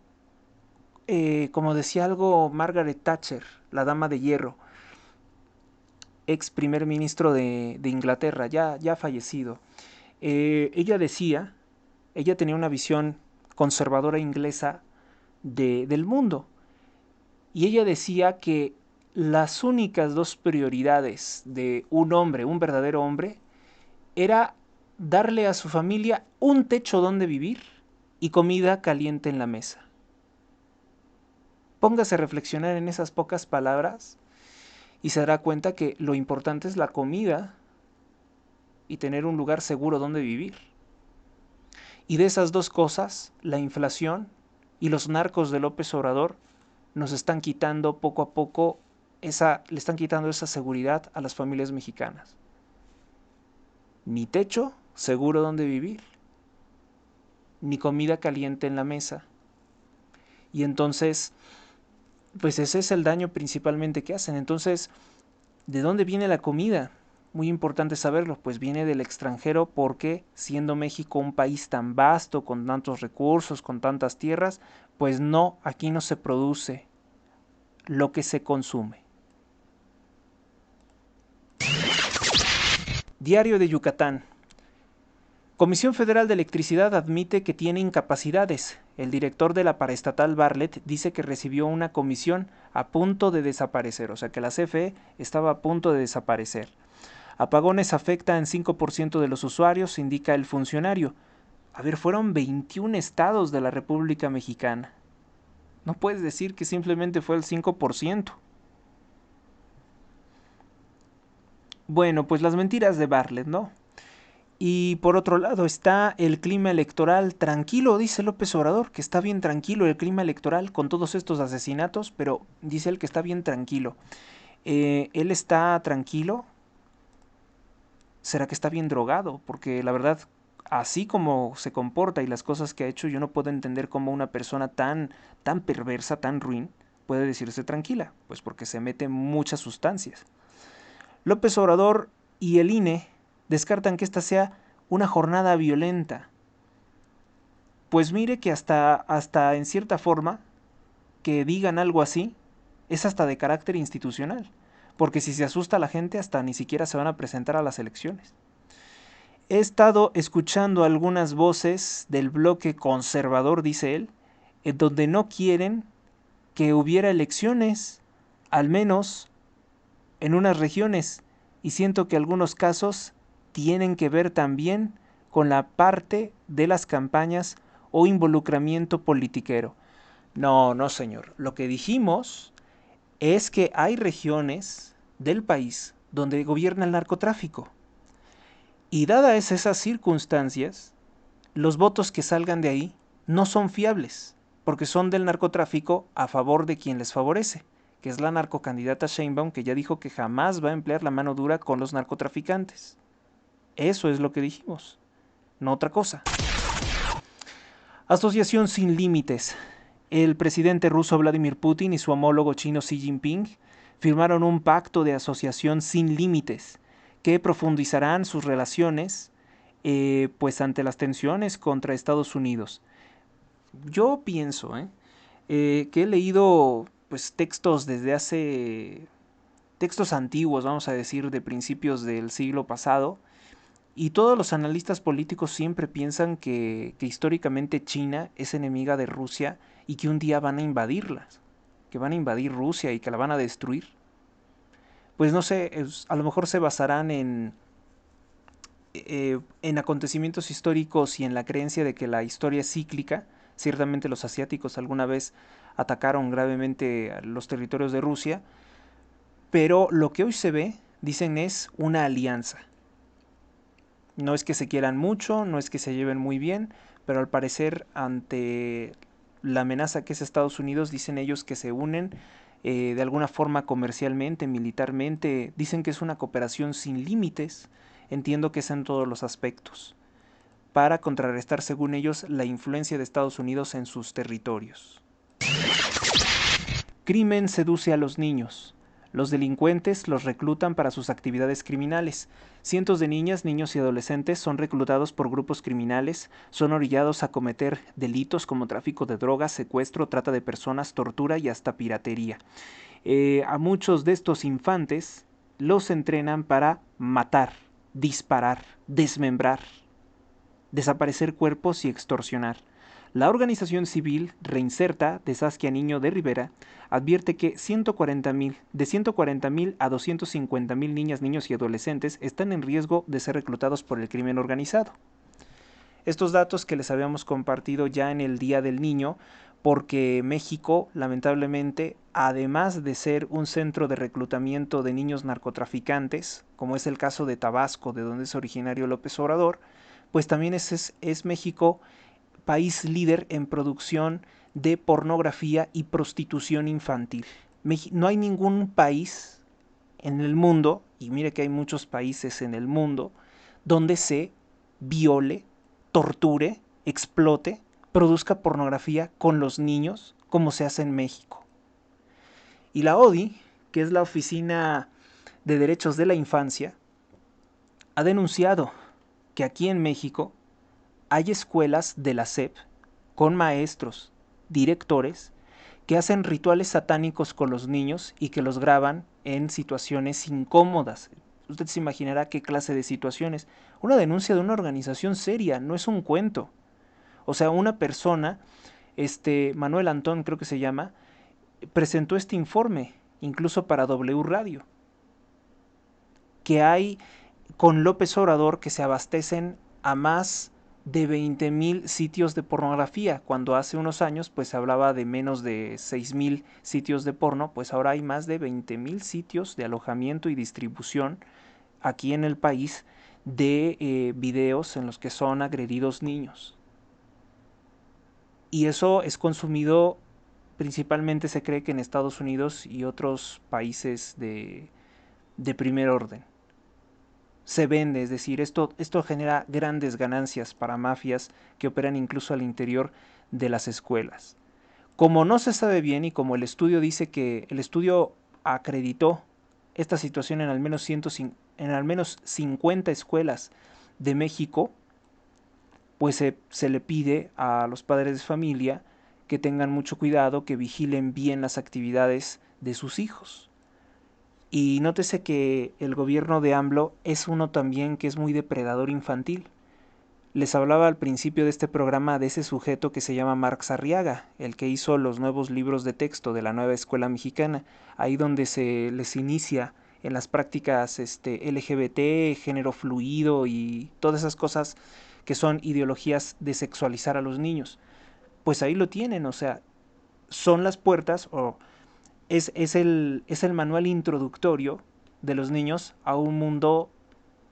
como decía algo Margaret Thatcher, la dama de hierro, ex primer ministro de Inglaterra, ya fallecido, ella tenía una visión conservadora inglesa del mundo, y ella decía que las únicas dos prioridades de un hombre, un verdadero hombre, era darle a su familia un techo donde vivir y comida caliente en la mesa. Póngase a reflexionar en esas pocas palabras y se dará cuenta que lo importante es la comida y tener un lugar seguro donde vivir. Y de esas dos cosas, la inflación y los narcos de López Obrador nos están quitando poco a poco le están quitando esa seguridad a las familias mexicanas. Ni techo seguro donde vivir, ni comida caliente en la mesa. Y entonces, pues ese es el daño principalmente que hacen. Entonces, ¿de dónde viene la comida? Muy importante saberlo, pues viene del extranjero porque siendo México un país tan vasto, con tantos recursos, con tantas tierras, pues no, aquí no se produce lo que se consume. Diario de Yucatán. Comisión Federal de Electricidad admite que tiene incapacidades. El director de la paraestatal Bartlett dice que recibió una comisión a punto de desaparecer, o sea que la CFE estaba a punto de desaparecer. Apagones afectan en 5% de los usuarios, indica el funcionario. A ver, fueron 21 estados de la República Mexicana. No puedes decir que simplemente fue el 5%. Bueno, pues las mentiras de Bartlett, ¿no? Y por otro lado está el clima electoral tranquilo, dice López Obrador, que está bien tranquilo el clima electoral con todos estos asesinatos, pero dice él que está bien tranquilo. ¿Él está tranquilo? ¿Será que está bien drogado? Porque la verdad, así como se comporta y las cosas que ha hecho, yo no puedo entender cómo una persona tan perversa, tan ruin, puede decirse tranquila, pues porque se mete muchas sustancias. López Obrador y el INE descartan que esta sea una jornada violenta. Pues mire que hasta en cierta forma, que digan algo así, es hasta de carácter institucional. Porque si se asusta a la gente, hasta ni siquiera se van a presentar a las elecciones. He estado escuchando algunas voces del bloque conservador, dice él, en donde no quieren que hubiera elecciones, al menos en unas regiones, y siento que algunos casos tienen que ver también con la parte de las campañas o involucramiento politiquero. No, no, señor. Lo que dijimos es que hay regiones del país donde gobierna el narcotráfico. Y dadas esas circunstancias, los votos que salgan de ahí no son fiables, porque son del narcotráfico a favor de quien les favorece, que es la narcocandidata Sheinbaum, que ya dijo que jamás va a emplear la mano dura con los narcotraficantes. Eso es lo que dijimos, no otra cosa. Asociación sin límites. El presidente ruso Vladimir Putin y su homólogo chino Xi Jinping firmaron un pacto de asociación sin límites que profundizarán sus relaciones pues ante las tensiones contra Estados Unidos. Yo pienso que he leído pues textos desde hace textos antiguos, vamos a decir, de principios del siglo pasado, y todos los analistas políticos siempre piensan que históricamente China es enemiga de Rusia y que un día van a invadirlas, que van a invadir Rusia y que la van a destruir. Pues no sé, a lo mejor se basarán en acontecimientos históricos y en la creencia de que la historia es cíclica. Ciertamente los asiáticos alguna vez atacaron gravemente a los territorios de Rusia, pero lo que hoy se ve, dicen, es una alianza. No es que se quieran mucho, no es que se lleven muy bien, pero al parecer ante la amenaza que es Estados Unidos, dicen ellos que se unen de alguna forma comercialmente, militarmente, dicen que es una cooperación sin límites, entiendo que es en todos los aspectos, para contrarrestar, según ellos, la influencia de Estados Unidos en sus territorios. Crimen seduce a los niños. Los delincuentes los reclutan para sus actividades criminales. Cientos de niñas, niños y adolescentes son reclutados por grupos criminales, son orillados a cometer delitos como tráfico de drogas, secuestro, trata de personas, tortura y hasta piratería. A muchos de estos infantes los entrenan para matar, disparar, desmembrar, desaparecer cuerpos y extorsionar. La organización civil Reinserta de Saskia Niño de Rivera advierte que de 140,000 a 250,000 niñas, niños y adolescentes están en riesgo de ser reclutados por el crimen organizado. Estos datos que les habíamos compartido ya en el Día del Niño, porque México, lamentablemente, además de ser un centro de reclutamiento de niños narcotraficantes, como es el caso de Tabasco, de donde es originario López Obrador, pues también es México país líder en producción de pornografía y prostitución infantil. No hay ningún país en el mundo, y mire que hay muchos países en el mundo, donde se viole, torture, explote, produzca pornografía con los niños como se hace en México. Y la ODI, que es la Oficina de Derechos de la Infancia, ha denunciado que aquí en México hay escuelas de la SEP con maestros, directores, que hacen rituales satánicos con los niños y que los graban en situaciones incómodas. Usted se imaginará qué clase de situaciones. Una denuncia de una organización seria, no es un cuento. O sea, una persona, Manuel Antón creo que se llama, presentó este informe, incluso para W Radio, que hay con López Obrador que se abastecen a más de 20,000 sitios de pornografía, cuando hace unos años pues se hablaba de menos de 6,000 sitios de porno, pues ahora hay más de 20,000 sitios de alojamiento y distribución aquí en el país de videos en los que son agredidos niños. Y eso es consumido principalmente se cree que en Estados Unidos y otros países de primer orden. Se vende, es decir, esto genera grandes ganancias para mafias que operan incluso al interior de las escuelas. Como no se sabe bien y como el estudio dice que el estudio acreditó esta situación en al menos 50 escuelas de México, pues se le pide a los padres de familia que tengan mucho cuidado, que vigilen bien las actividades de sus hijos. Y nótese que el gobierno de AMLO es uno también que es muy depredador infantil. Les hablaba al principio de este programa de ese sujeto que se llama Marx Arriaga, el que hizo los nuevos libros de texto de la nueva escuela mexicana, ahí donde se les inicia en las prácticas LGBT, género fluido y todas esas cosas que son ideologías de sexualizar a los niños. Pues ahí lo tienen, o sea, son las puertas o es el manual introductorio de los niños a un mundo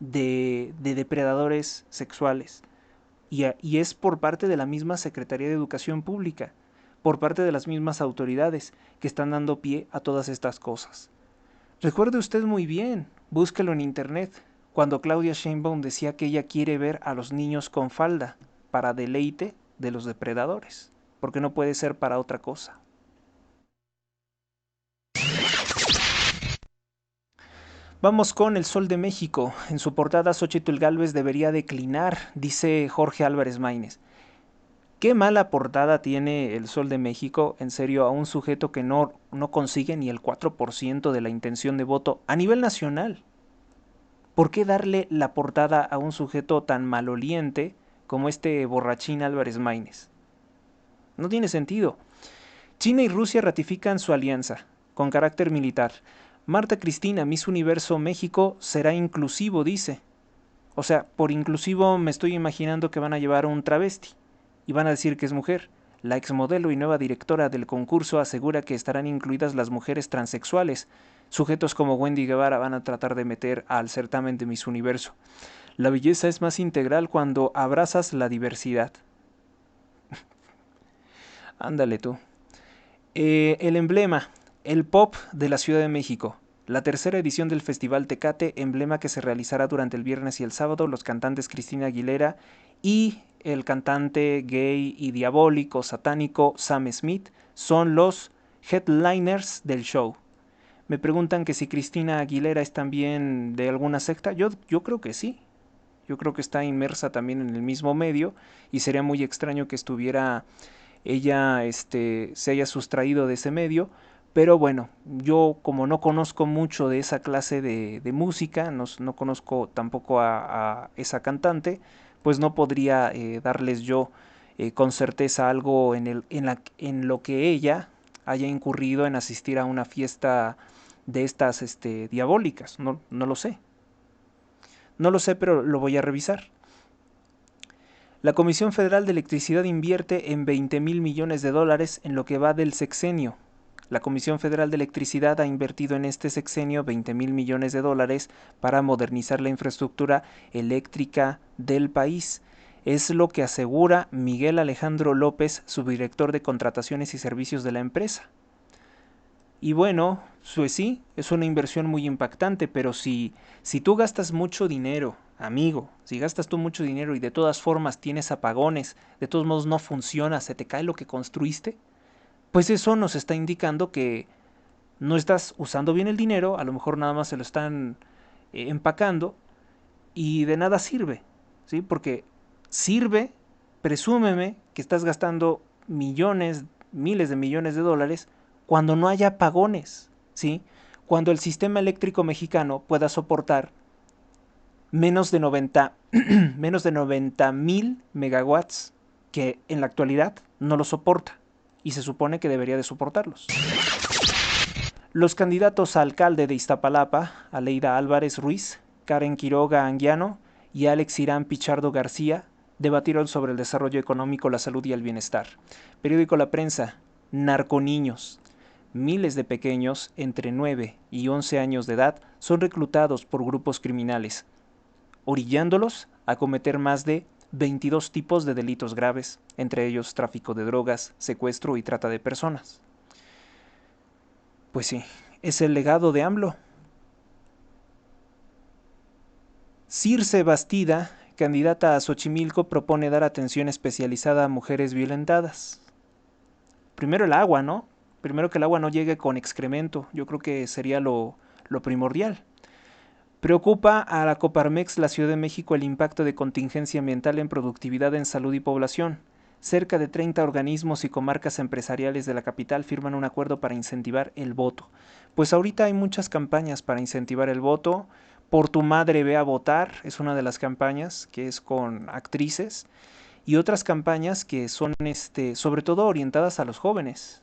de depredadores sexuales. Y es por parte de la misma Secretaría de Educación Pública, por parte de las mismas autoridades que están dando pie a todas estas cosas. Recuerde usted muy bien, búsquelo en internet, cuando Claudia Sheinbaum decía que ella quiere ver a los niños con falda para deleite de los depredadores, porque no puede ser para otra cosa. Vamos con El Sol de México. En su portada, Xóchitl Gálvez debería declinar, dice Jorge Álvarez Maínez. Qué mala portada tiene El Sol de México, en serio, a un sujeto que no consigue ni el 4% de la intención de voto a nivel nacional. ¿Por qué darle la portada a un sujeto tan maloliente como este borrachín Álvarez Maínez? No tiene sentido. China y Rusia ratifican su alianza, con carácter militar. Marta Cristina, Miss Universo México, será inclusivo, dice. O sea, por inclusivo me estoy imaginando que van a llevar a un travesti y van a decir que es mujer. La exmodelo y nueva directora del concurso asegura que estarán incluidas las mujeres transexuales. Sujetos como Wendy Guevara van a tratar de meter al certamen de Miss Universo. La belleza es más integral cuando abrazas la diversidad. Ándale tú. El emblema, el pop de la Ciudad de México. La tercera edición del Festival Tecate, emblema que se realizará durante el viernes y el sábado. Los cantantes Cristina Aguilera y el cantante gay y diabólico satánico Sam Smith son los headliners del show. Me preguntan que si Cristina Aguilera es también de alguna secta. Yo creo que sí. Yo creo que está inmersa también en el mismo medio y sería muy extraño que estuviera ella se haya sustraído de ese medio, pero bueno, yo como no conozco mucho de esa clase de música, no conozco tampoco a esa cantante, pues no podría darles yo con certeza algo en lo que ella haya incurrido en asistir a una fiesta de estas diabólicas, no lo sé. No lo sé, pero lo voy a revisar. La Comisión Federal de Electricidad invierte en 20,000 millones de dólares en lo que va del sexenio. La Comisión Federal de Electricidad ha invertido en este sexenio 20,000 millones de dólares para modernizar la infraestructura eléctrica del país. Es lo que asegura Miguel Alejandro López, subdirector de Contrataciones y Servicios de la empresa. Y bueno, pues sí, es una inversión muy impactante, pero si tú gastas mucho dinero, amigo, si gastas tú mucho dinero y de todas formas tienes apagones, de todos modos no funciona, se te cae lo que construiste, pues eso nos está indicando que no estás usando bien el dinero, a lo mejor nada más se lo están empacando y de nada sirve, ¿sí? Porque sirve, presúmeme que estás gastando millones, miles de millones de dólares cuando no haya apagones, ¿sí? Cuando el sistema eléctrico mexicano pueda soportar menos de 90,000 megawatts, que en la actualidad no lo soporta y se supone que debería de soportarlos. Los candidatos a alcalde de Iztapalapa, Aleida Álvarez Ruiz, Karen Quiroga Anguiano y Alex Irán Pichardo García, debatieron sobre el desarrollo económico, la salud y el bienestar. Periódico La Prensa, narconiños. Miles de pequeños entre 9 y 11 años de edad son reclutados por grupos criminales, orillándolos a cometer más de 22 tipos de delitos graves, entre ellos tráfico de drogas, secuestro y trata de personas. Pues sí, es el legado de AMLO. Circe Bastida, candidata a Xochimilco, propone dar atención especializada a mujeres violentadas. Primero el agua, ¿no? Primero que el agua no llegue con excremento, yo creo que sería lo primordial. Preocupa a la Coparmex la Ciudad de México el impacto de contingencia ambiental en productividad en salud y población. Cerca de 30 organismos y comarcas empresariales de la capital firman un acuerdo para incentivar el voto. Pues ahorita hay muchas campañas para incentivar el voto. Por tu madre ve a votar es una de las campañas que es con actrices y otras campañas que son sobre todo orientadas a los jóvenes.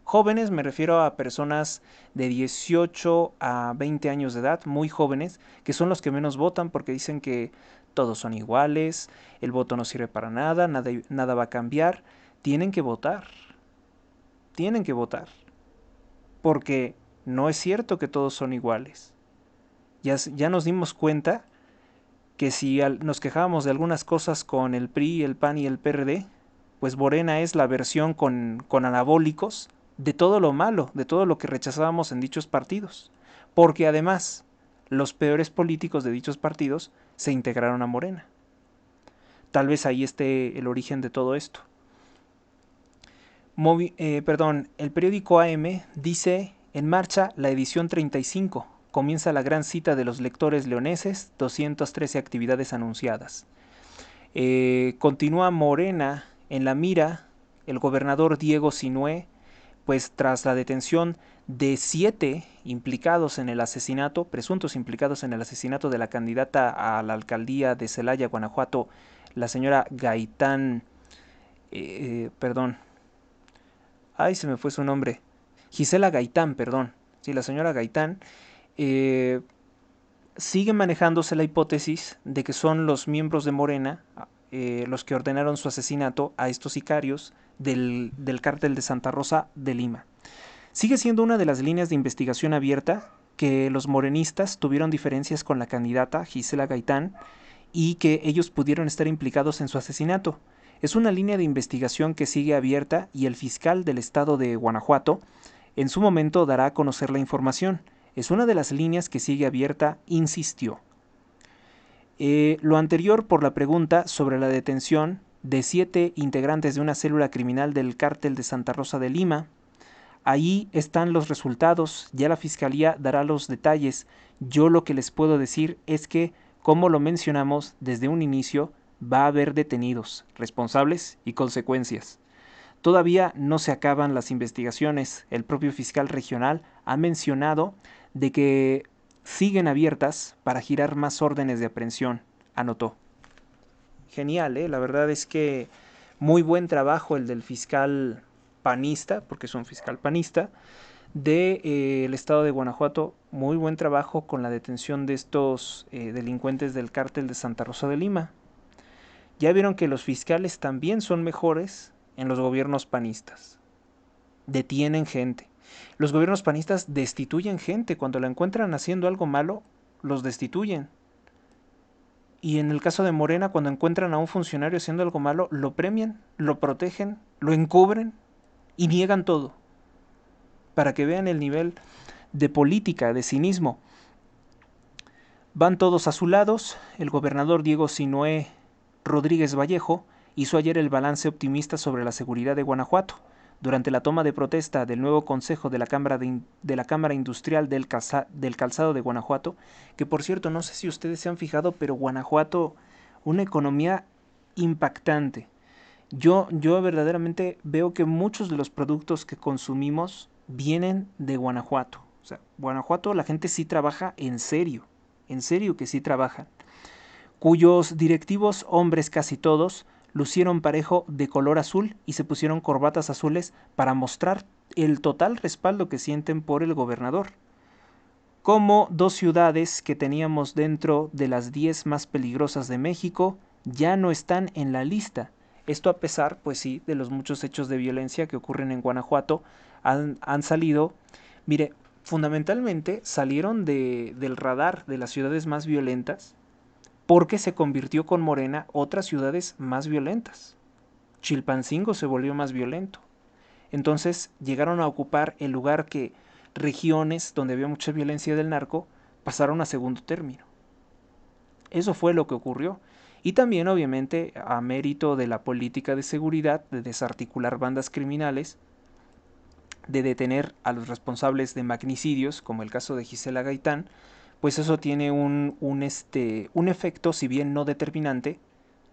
Jóvenes me refiero a personas de 18 a 20 años de edad, muy jóvenes, que son los que menos votan porque dicen que todos son iguales, el voto no sirve para nada, nada va a cambiar. Tienen que votar, tienen que votar, porque no es cierto que todos son iguales. Ya nos dimos cuenta que si nos quejábamos de algunas cosas con el PRI, el PAN y el PRD, pues Morena es la versión con anabólicos de todo lo malo, de todo lo que rechazábamos en dichos partidos. Porque además, los peores políticos de dichos partidos se integraron a Morena. Tal vez ahí esté el origen de todo esto. El periódico AM dice: en marcha la edición 35. Comienza la gran cita de los lectores leoneses, 213 actividades anunciadas. Continúa Morena en la mira, el gobernador Diego Sinué, pues tras la detención de 7 implicados en el asesinato, presuntos implicados en el asesinato de la candidata a la alcaldía de Celaya, Guanajuato, la señora Gaitán, se me fue su nombre, Gisela Gaitán, perdón, sí, la señora Gaitán, eh, sigue manejándose la hipótesis de que son los miembros de Morena los que ordenaron su asesinato a estos sicarios del cártel de Santa Rosa de Lima. Sigue siendo una de las líneas de investigación abierta que los morenistas tuvieron diferencias con la candidata Gisela Gaitán y que ellos pudieron estar implicados en su asesinato. Es una línea de investigación que sigue abierta y el fiscal del estado de Guanajuato en su momento dará a conocer la información. Es una de las líneas que sigue abierta, insistió. Lo anterior por la pregunta sobre la detención de 7 integrantes de una célula criminal del cártel de Santa Rosa de Lima. Ahí están los resultados, ya la fiscalía dará los detalles. Yo lo que les puedo decir es que, como lo mencionamos desde un inicio, va a haber detenidos, responsables y consecuencias. Todavía no se acaban las investigaciones. El propio fiscal regional ha mencionado de que siguen abiertas para girar más órdenes de aprehensión, anotó. Genial, la verdad es que muy buen trabajo el del fiscal panista, porque es un fiscal panista, del estado de Guanajuato. Muy buen trabajo con la detención de estos delincuentes del cártel de Santa Rosa de Lima. Ya vieron que los fiscales también son mejores en los gobiernos panistas. Detienen gente. Los gobiernos panistas destituyen gente. Cuando la encuentran haciendo algo malo, los destituyen. Y en el caso de Morena, cuando encuentran a un funcionario haciendo algo malo, lo premian, lo protegen, lo encubren y niegan todo. Para que vean el nivel de política, de cinismo. Van todos azulados. El gobernador Diego Sinué Rodríguez Vallejo hizo ayer el balance optimista sobre la seguridad de Guanajuato durante la toma de protesta del nuevo consejo de la Cámara Industrial del Calzado de Guanajuato, que por cierto, no sé si ustedes se han fijado, pero Guanajuato, una economía impactante. Yo verdaderamente veo que muchos de los productos que consumimos vienen de Guanajuato. O sea, Guanajuato la gente sí trabaja en serio que sí trabajan, cuyos directivos, hombres casi todos, lucieron parejo de color azul y se pusieron corbatas azules para mostrar el total respaldo que sienten por el gobernador. Como 2 ciudades que teníamos dentro de las 10 más peligrosas de México ya no están en la lista. Esto a pesar, pues sí, de los muchos hechos de violencia que ocurren en Guanajuato, han salido, mire, fundamentalmente salieron del radar de las ciudades más violentas porque se convirtió con Morena otras ciudades más violentas. Chilpancingo se volvió más violento. Entonces llegaron a ocupar el lugar que regiones donde había mucha violencia del narco pasaron a segundo término. Eso fue lo que ocurrió. Y también, obviamente, a mérito de la política de seguridad, de desarticular bandas criminales, de detener a los responsables de magnicidios, como el caso de Gisela Gaitán, pues eso tiene un efecto, si bien no determinante,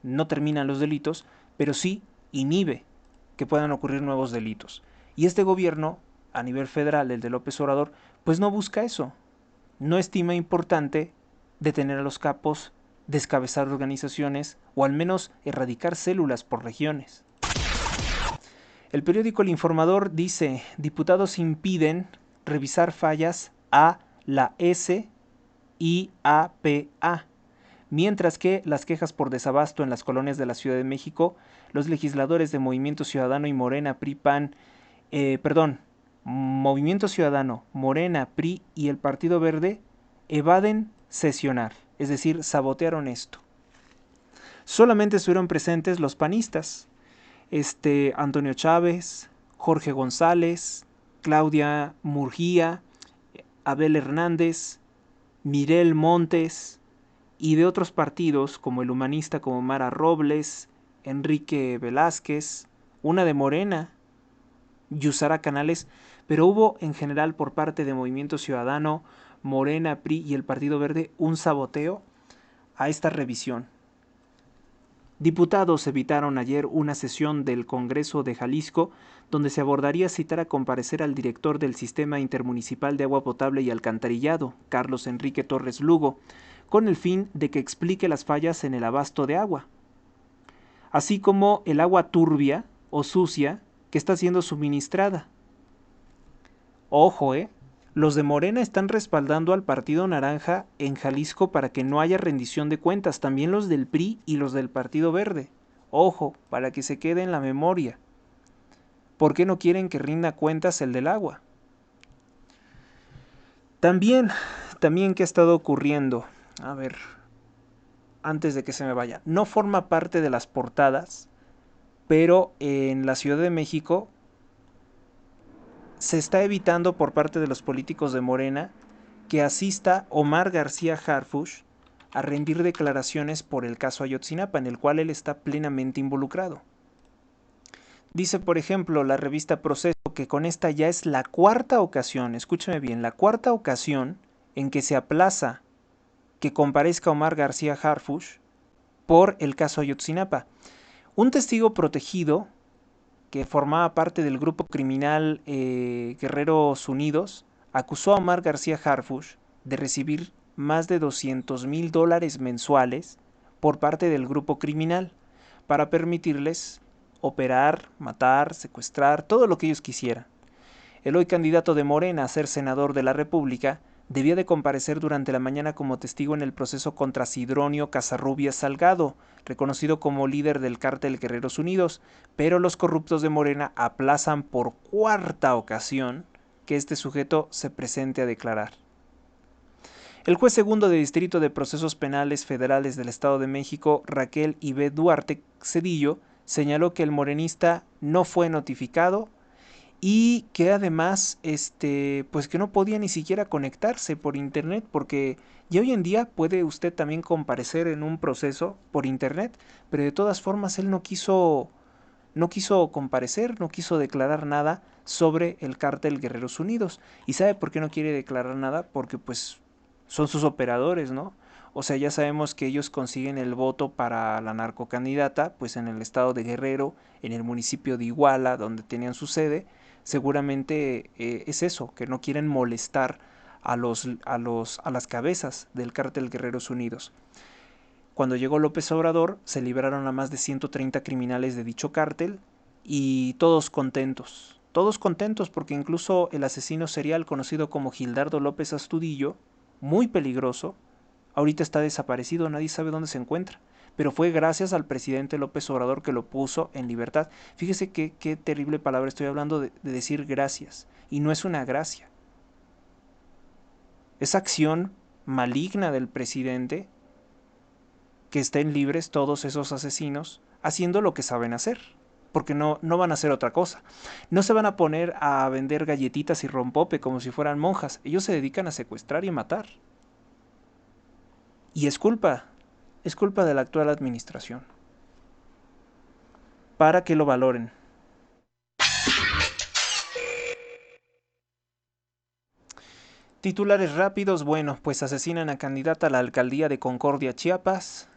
no terminan los delitos, pero sí inhibe que puedan ocurrir nuevos delitos. Y este gobierno, a nivel federal, el de López Obrador, pues no busca eso. No estima importante detener a los capos, descabezar organizaciones o al menos erradicar células por regiones. El periódico El Informador dice: diputados impiden revisar fallas a la SIAPA, mientras que las quejas por desabasto en las colonias de la Ciudad de México, los legisladores de Movimiento Ciudadano y Morena, Movimiento Ciudadano, Morena, PRI y el Partido Verde evaden sesionar, es decir, sabotearon esto. Solamente estuvieron presentes los panistas, Antonio Chávez, Jorge González, Claudia Murguía, Abel Hernández, Mirel Montes y de otros partidos como el Humanista, como Mara Robles, Enrique Velázquez, una de Morena, Yusara Canales, pero hubo en general por parte de Movimiento Ciudadano, Morena, PRI y el Partido Verde un saboteo a esta revisión. Diputados evitaron ayer una sesión del Congreso de Jalisco donde se abordaría citar a comparecer al director del Sistema Intermunicipal de Agua Potable y Alcantarillado, Carlos Enrique Torres Lugo, con el fin de que explique las fallas en el abasto de agua, así como el agua turbia o sucia que está siendo suministrada. Ojo, los de Morena están respaldando al Partido Naranja en Jalisco para que no haya rendición de cuentas, también los del PRI y los del Partido Verde. Ojo, para que se quede en la memoria. ¿Por qué no quieren que rinda cuentas el del agua? También, ¿qué ha estado ocurriendo? A ver, antes de que se me vaya. No forma parte de las portadas, pero en la Ciudad de México se está evitando por parte de los políticos de Morena que asista Omar García Harfuch a rendir declaraciones por el caso Ayotzinapa, en el cual él está plenamente involucrado. Dice, por ejemplo, la revista Proceso que con esta ya es la cuarta ocasión, escúchame bien, la cuarta ocasión en que se aplaza que comparezca Omar García Harfuch por el caso Ayotzinapa. Un testigo protegido que formaba parte del grupo criminal Guerreros Unidos, acusó a Omar García Harfuch de recibir más de $200,000 mensuales por parte del grupo criminal para permitirles operar, matar, secuestrar, todo lo que ellos quisieran. El hoy candidato de Morena a ser senador de la República debía de comparecer durante la mañana como testigo en el proceso contra Sidronio Casarrubias Salgado, reconocido como líder del cártel Guerreros Unidos, pero los corruptos de Morena aplazan por cuarta ocasión que este sujeto se presente a declarar. El juez segundo de Distrito de Procesos Penales Federales del Estado de México, Raquel Ibet Duarte Cedillo, señaló que el morenista no fue notificado y que además pues que no podía ni siquiera conectarse por internet, porque ya hoy en día puede usted también comparecer en un proceso por internet, pero de todas formas él no quiso comparecer, no quiso declarar nada sobre el cártel Guerreros Unidos. ¿Y sabe por qué no quiere declarar nada? Porque pues son sus operadores, ¿no? O sea, ya sabemos que ellos consiguen el voto para la narcocandidata, pues en el estado de Guerrero, en el municipio de Iguala, donde tenían su sede. Seguramente es eso, que no quieren molestar a las cabezas del cártel Guerreros Unidos. Cuando llegó López Obrador, se liberaron a más de 130 criminales de dicho cártel y todos contentos porque incluso el asesino serial conocido como Gildardo López Astudillo, muy peligroso, ahorita está desaparecido, nadie sabe dónde se encuentra. Pero fue gracias al presidente López Obrador que lo puso en libertad. Fíjese qué terrible palabra estoy hablando de decir gracias. Y no es una gracia. Es acción maligna del presidente que estén libres todos esos asesinos haciendo lo que saben hacer. porque no van a hacer otra cosa. No se van a poner a vender galletitas y rompope como si fueran monjas. Ellos se dedican a secuestrar y matar. Y es culpa de la actual administración. Para que lo valoren. Titulares rápidos, bueno, pues asesinan a candidata a la alcaldía de Concordia, Chiapas.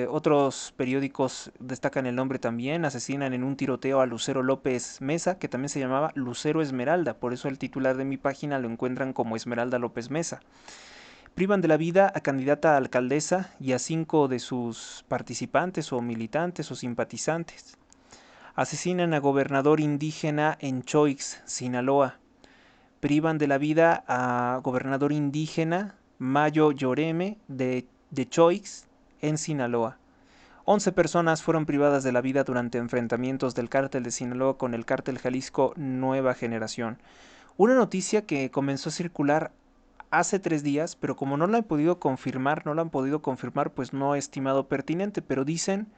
Otros periódicos destacan el nombre también. Asesinan en un tiroteo a Lucero López Mesa, que también se llamaba Lucero Esmeralda. Por eso el titular de mi página lo encuentran como Esmeralda López Mesa. Privan de la vida a candidata a alcaldesa y a 5 de sus participantes o militantes o simpatizantes. Asesinan a gobernador indígena en Choix, Sinaloa. Privan de la vida a gobernador indígena Mayo Lloreme de Choix, en Sinaloa. 11 personas fueron privadas de la vida durante enfrentamientos del cártel de Sinaloa con el cártel Jalisco Nueva Generación. Una noticia que comenzó a circular hace 3 días, pero como no la han podido confirmar, pues no he estimado pertinente, pero dicen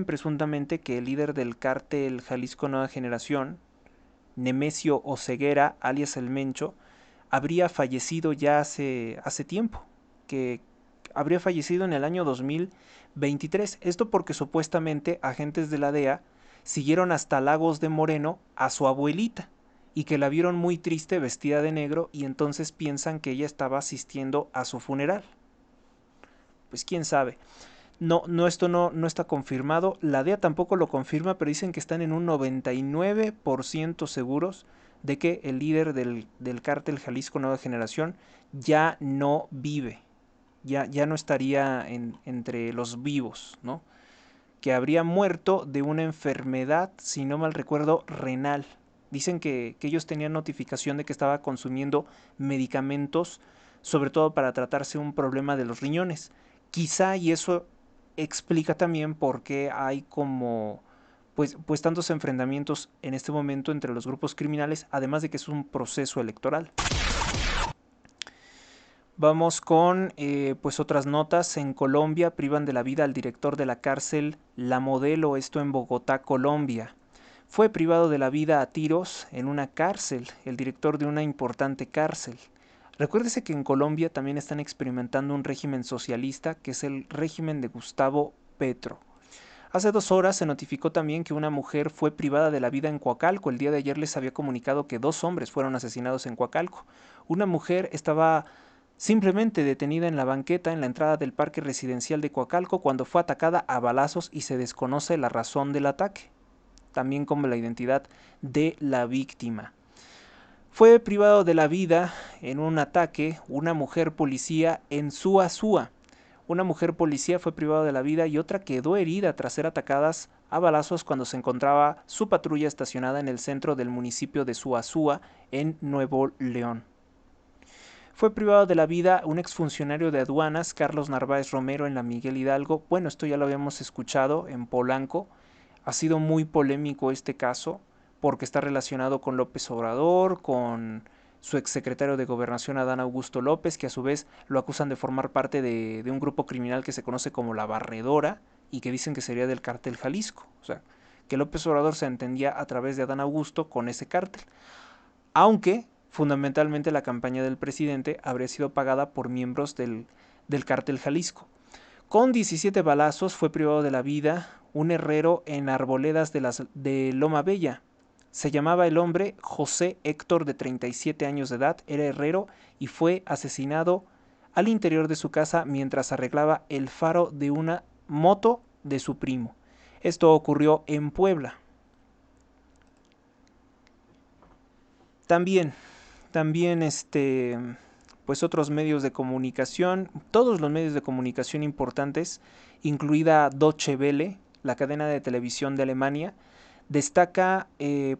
presuntamente que el líder del cártel Jalisco Nueva Generación, Nemesio Oseguera, alias El Mencho, habría fallecido ya hace tiempo, que habría fallecido en el año 2023. Esto porque supuestamente agentes de la DEA siguieron hasta Lagos de Moreno a su abuelita y que la vieron muy triste vestida de negro y entonces piensan que ella estaba asistiendo a su funeral. Pues quién sabe. Esto no está confirmado. La DEA tampoco lo confirma, pero dicen que están en un 99% seguros de que el líder del cártel Jalisco Nueva Generación ya no vive. Ya no estaría entre los vivos, ¿no? Que habría muerto de una enfermedad, si no mal recuerdo, renal. Dicen que ellos tenían notificación de que estaba consumiendo medicamentos, sobre todo para tratarse un problema de los riñones. Quizá, y eso explica también por qué hay como pues tantos enfrentamientos en este momento entre los grupos criminales, además de que es un proceso electoral. Vamos con pues otras notas. En Colombia privan de la vida al director de la cárcel La Modelo, esto en Bogotá, Colombia. Fue privado de la vida a tiros en una cárcel, el director de una importante cárcel. Recuérdese que en Colombia también están experimentando un régimen socialista, que es el régimen de Gustavo Petro. Hace 2 horas se notificó también que una mujer fue privada de la vida en Coacalco. El día de ayer les había comunicado que 2 hombres fueron asesinados en Coacalco. Una mujer estaba simplemente detenida en la banqueta en la entrada del parque residencial de Coacalco cuando fue atacada a balazos y se desconoce la razón del ataque, también como la identidad de la víctima. Fue privado de la vida en un ataque una mujer policía en Suazua. Una mujer policía fue privada de la vida y otra quedó herida tras ser atacadas a balazos cuando se encontraba su patrulla estacionada en el centro del municipio de Suazua, en Nuevo León. Fue privado de la vida un exfuncionario de aduanas, Carlos Narváez Romero, en la Miguel Hidalgo. Bueno, esto ya lo habíamos escuchado en Polanco. Ha sido muy polémico este caso porque está relacionado con López Obrador, con su exsecretario de Gobernación, Adán Augusto López, que a su vez lo acusan de formar parte de un grupo criminal que se conoce como La Barredora y que dicen que sería del cártel Jalisco. O sea, que López Obrador se entendía a través de Adán Augusto con ese cártel. Aunque fundamentalmente la campaña del presidente habría sido pagada por miembros del cártel Jalisco. Con 17 balazos fue privado de la vida un herrero en Arboledas de Loma Bella. Se llamaba el hombre José Héctor, de 37 años de edad, era herrero y fue asesinado al interior de su casa mientras arreglaba el faro de una moto de su primo. Esto ocurrió en Puebla. También pues otros medios de comunicación, todos los medios de comunicación importantes, incluida Deutsche Welle, la cadena de televisión de Alemania, destaca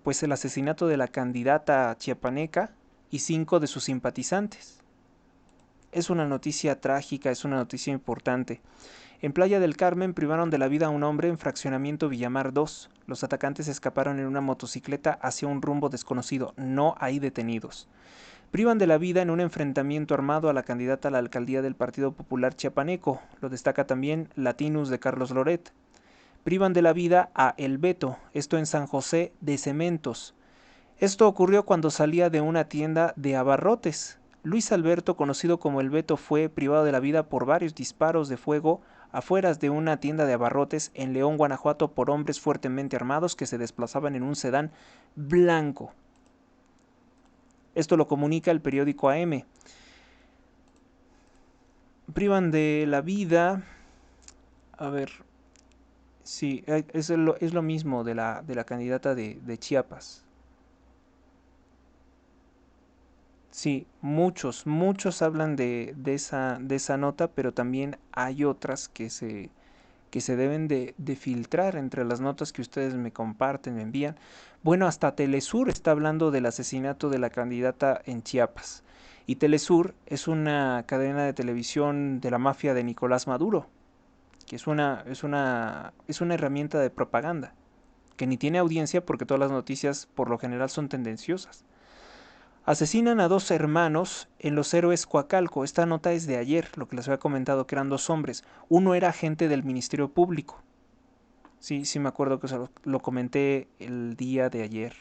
pues el asesinato de la candidata chiapaneca y 5 de sus simpatizantes. Es una noticia trágica, es una noticia importante. En Playa del Carmen privaron de la vida a un hombre en fraccionamiento Villamar 2. Los atacantes escaparon en una motocicleta hacia un rumbo desconocido. No hay detenidos. Privan de la vida en un enfrentamiento armado a la candidata a la alcaldía del Partido Popular Chiapaneco. Lo destaca también Latinus de Carlos Loret. privan de la vida a El Beto, esto en San José de Cementos. Esto ocurrió cuando salía de una tienda de abarrotes. Luis Alberto, conocido como El Beto, fue privado de la vida por varios disparos de fuego afueras de una tienda de abarrotes en León, Guanajuato, por hombres fuertemente armados que se desplazaban en un sedán blanco. Esto lo comunica el periódico AM. Privan de la vida... A ver... Sí, es lo mismo de la candidata de Chiapas. Sí, muchos hablan de esa nota, pero también hay otras que se deben de filtrar entre las notas que ustedes me comparten, me envían. Bueno, hasta Telesur está hablando del asesinato de la candidata en Chiapas. Y Telesur es una cadena de televisión de la mafia de Nicolás Maduro, que es una herramienta de propaganda, que ni tiene audiencia porque todas las noticias por lo general son tendenciosas. Asesinan a dos hermanos en Los Héroes Coacalco. Esta nota es de ayer, lo que les había comentado, que eran dos hombres. Uno era agente del Ministerio Público. Sí, sí me acuerdo que lo comenté el día de ayer.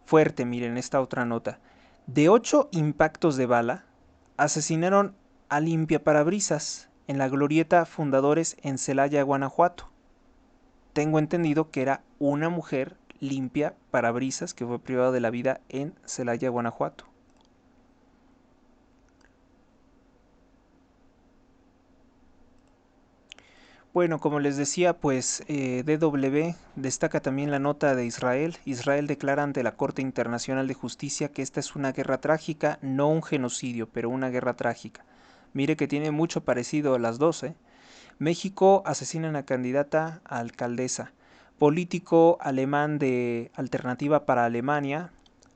Fuerte, miren esta otra nota. De 8 impactos de bala, asesinaron a limpiaparabrisas en la glorieta Fundadores en Celaya, Guanajuato. Tengo entendido que era una mujer limpia parabrisas que fue privada de la vida en Celaya, Guanajuato. Bueno, como les decía, pues DW destaca también la nota de Israel. Israel declara ante la Corte Internacional de Justicia que esta es una guerra trágica, no un genocidio, pero una guerra trágica. Mire que tiene mucho parecido a las dos, ¿eh? México asesina a una candidata a alcaldesa. Político alemán de Alternativa para Alemania,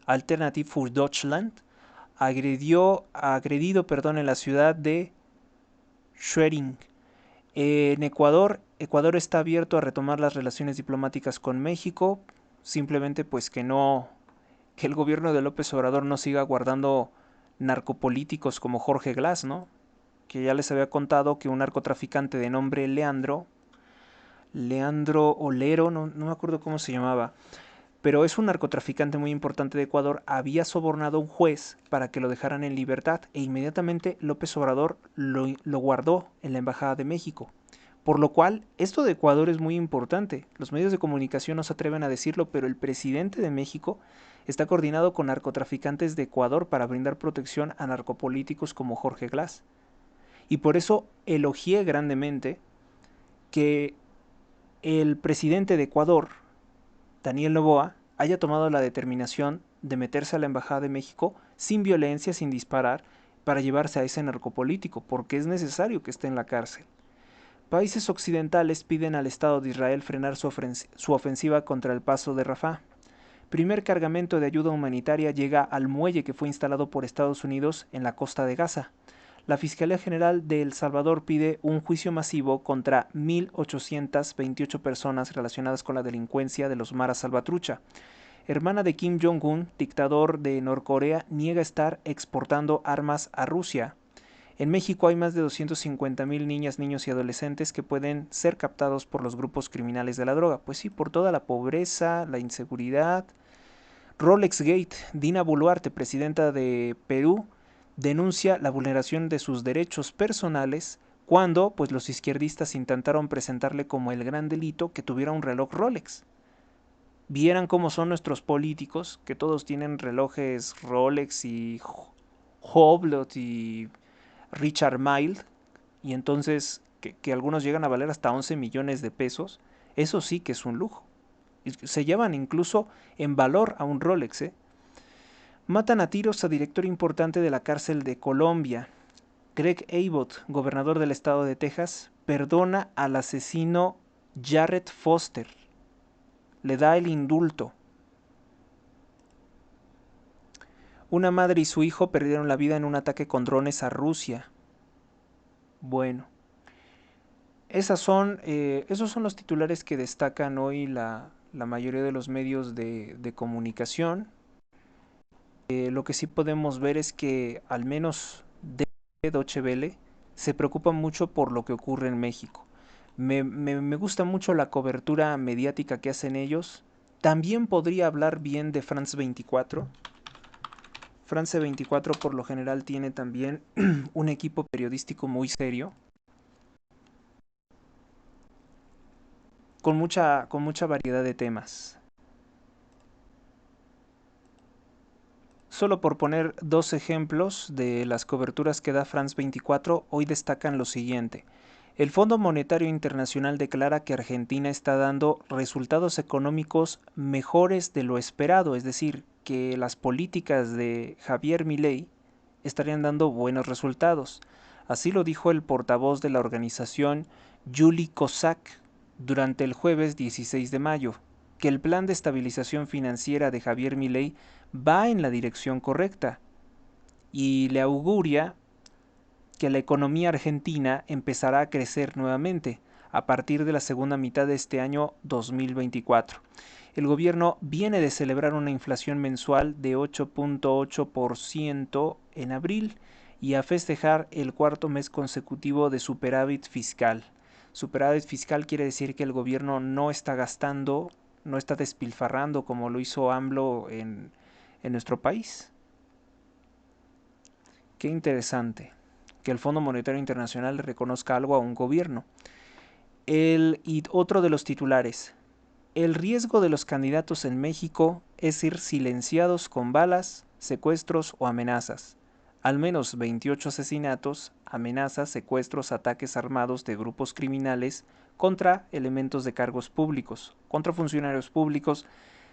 Alternative für Deutschland, agredido, en la ciudad de Schwerin. En Ecuador está abierto a retomar las relaciones diplomáticas con México, simplemente pues que el gobierno de López Obrador no siga guardando narcopolíticos como Jorge Glass, ¿no? Que ya les había contado que un narcotraficante de nombre Leandro Olero, no me acuerdo cómo se llamaba, pero es un narcotraficante muy importante de Ecuador, había sobornado a un juez para que lo dejaran en libertad e inmediatamente López Obrador lo guardó en la Embajada de México. Por lo cual, esto de Ecuador es muy importante. Los medios de comunicación no se atreven a decirlo, pero el presidente de México está coordinado con narcotraficantes de Ecuador para brindar protección a narcopolíticos como Jorge Glass. Y por eso elogié grandemente que el presidente de Ecuador, Daniel Noboa, haya tomado la determinación de meterse a la Embajada de México sin violencia, sin disparar, para llevarse a ese narcopolítico, porque es necesario que esté en la cárcel. Países occidentales piden al Estado de Israel frenar su ofensiva contra el paso de Rafah. Primer cargamento de ayuda humanitaria llega al muelle que fue instalado por Estados Unidos en la costa de Gaza. La Fiscalía General de El Salvador pide un juicio masivo contra 1.828 personas relacionadas con la delincuencia de los maras salvatrucha. Hermana de Kim Jong-un, dictador de Norcorea, niega estar exportando armas a Rusia. En México hay más de 250,000 niñas, niños y adolescentes que pueden ser captados por los grupos criminales de la droga. Pues sí, por toda la pobreza, la inseguridad. Rolex Gate, Dina Boluarte, presidenta de Perú, denuncia la vulneración de sus derechos personales cuando pues los izquierdistas intentaron presentarle como el gran delito que tuviera un reloj Rolex. Vieran cómo son nuestros políticos, que todos tienen relojes Rolex y Hublot y Richard Mille, y entonces que algunos llegan a valer hasta 11 millones de pesos, eso sí que es un lujo. Se llevan incluso en valor a un Rolex, ¿eh? Matan a tiros a director importante de la cárcel de Colombia. Greg Abbott, gobernador del estado de Texas, perdona al asesino Jared Foster. Le da el indulto. Una madre y su hijo perdieron la vida en un ataque con drones a Rusia. Bueno, esos son los titulares que destacan hoy la mayoría de los medios de comunicación. Lo que sí podemos ver es que al menos de Deutsche Welle se preocupan mucho por lo que ocurre en México. Me gusta mucho la cobertura mediática que hacen ellos. También podría hablar bien de France 24. France 24 por lo general tiene también un equipo periodístico muy serio, con mucha variedad de temas. Solo por poner dos ejemplos de las coberturas que da France 24, hoy destacan lo siguiente. El Fondo Monetario Internacional declara que Argentina está dando resultados económicos mejores de lo esperado, es decir, que las políticas de Javier Milei estarían dando buenos resultados. Así lo dijo el portavoz de la organización, Juli Kozak, durante el jueves 16 de mayo, que el plan de estabilización financiera de Javier Milei va en la dirección correcta y le auguria que la economía argentina empezará a crecer nuevamente a partir de la segunda mitad de este año 2024. El gobierno viene de celebrar una inflación mensual de 8.8% en abril y a festejar el cuarto mes consecutivo de superávit fiscal. Superávit fiscal quiere decir que el gobierno no está gastando, no está despilfarrando como lo hizo AMLO en nuestro país. Qué interesante que el Fondo Monetario Internacional le reconozca algo a un gobierno. Y otro de los titulares. El riesgo de los candidatos en México es ser silenciados con balas, secuestros o amenazas. Al menos 28 asesinatos, amenazas, secuestros, ataques armados de grupos criminales contra elementos de cargos públicos, contra funcionarios públicos,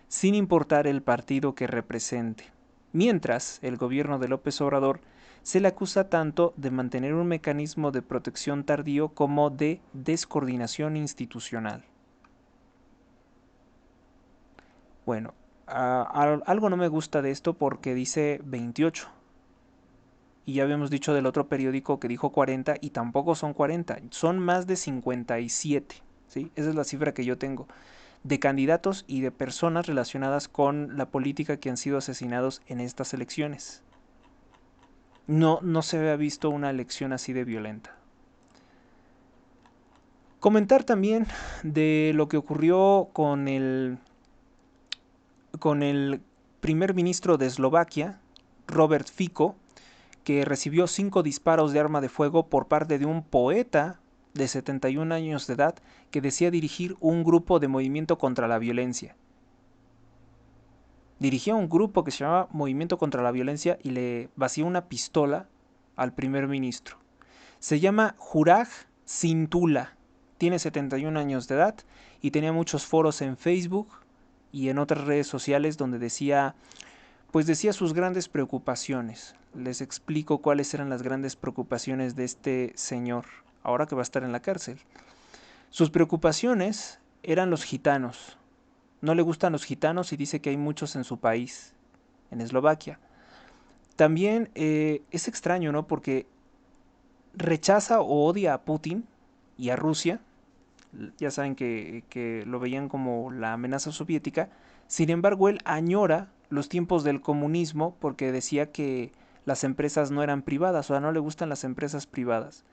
sin importar el partido que represente. Mientras, el gobierno de López Obrador se le acusa tanto de mantener un mecanismo de protección tardío como de descoordinación institucional. Bueno, algo no me gusta de esto porque dice 28. Y ya habíamos dicho del otro periódico que dijo 40 y tampoco son 40, son más de 57. ¿Sí? Esa es la cifra que yo tengo de candidatos y de personas relacionadas con la política que han sido asesinados en estas elecciones. No se había visto una elección así de violenta. Comentar también de lo que ocurrió con el primer ministro de Eslovaquia, Robert Fico, que recibió 5 disparos de arma de fuego por parte de un poeta de 71 años de edad que decía dirigir un grupo de movimiento contra la violencia. Dirigía un grupo que se llamaba Movimiento contra la Violencia y le vació una pistola al primer ministro. Se llama Juraj Cintula, tiene 71 años de edad y tenía muchos foros en Facebook y en otras redes sociales donde decía sus grandes preocupaciones. Les explico cuáles eran las grandes preocupaciones de este señor, ahora que va a estar en la cárcel. Sus preocupaciones eran los gitanos. No le gustan los gitanos y dice que hay muchos en su país, en Eslovaquia. También es extraño, ¿no? Porque rechaza o odia a Putin y a Rusia. Ya saben que lo veían como la amenaza soviética. Sin embargo, él añora los tiempos del comunismo porque decía que las empresas no eran privadas, o sea, no le gustan las empresas privadas.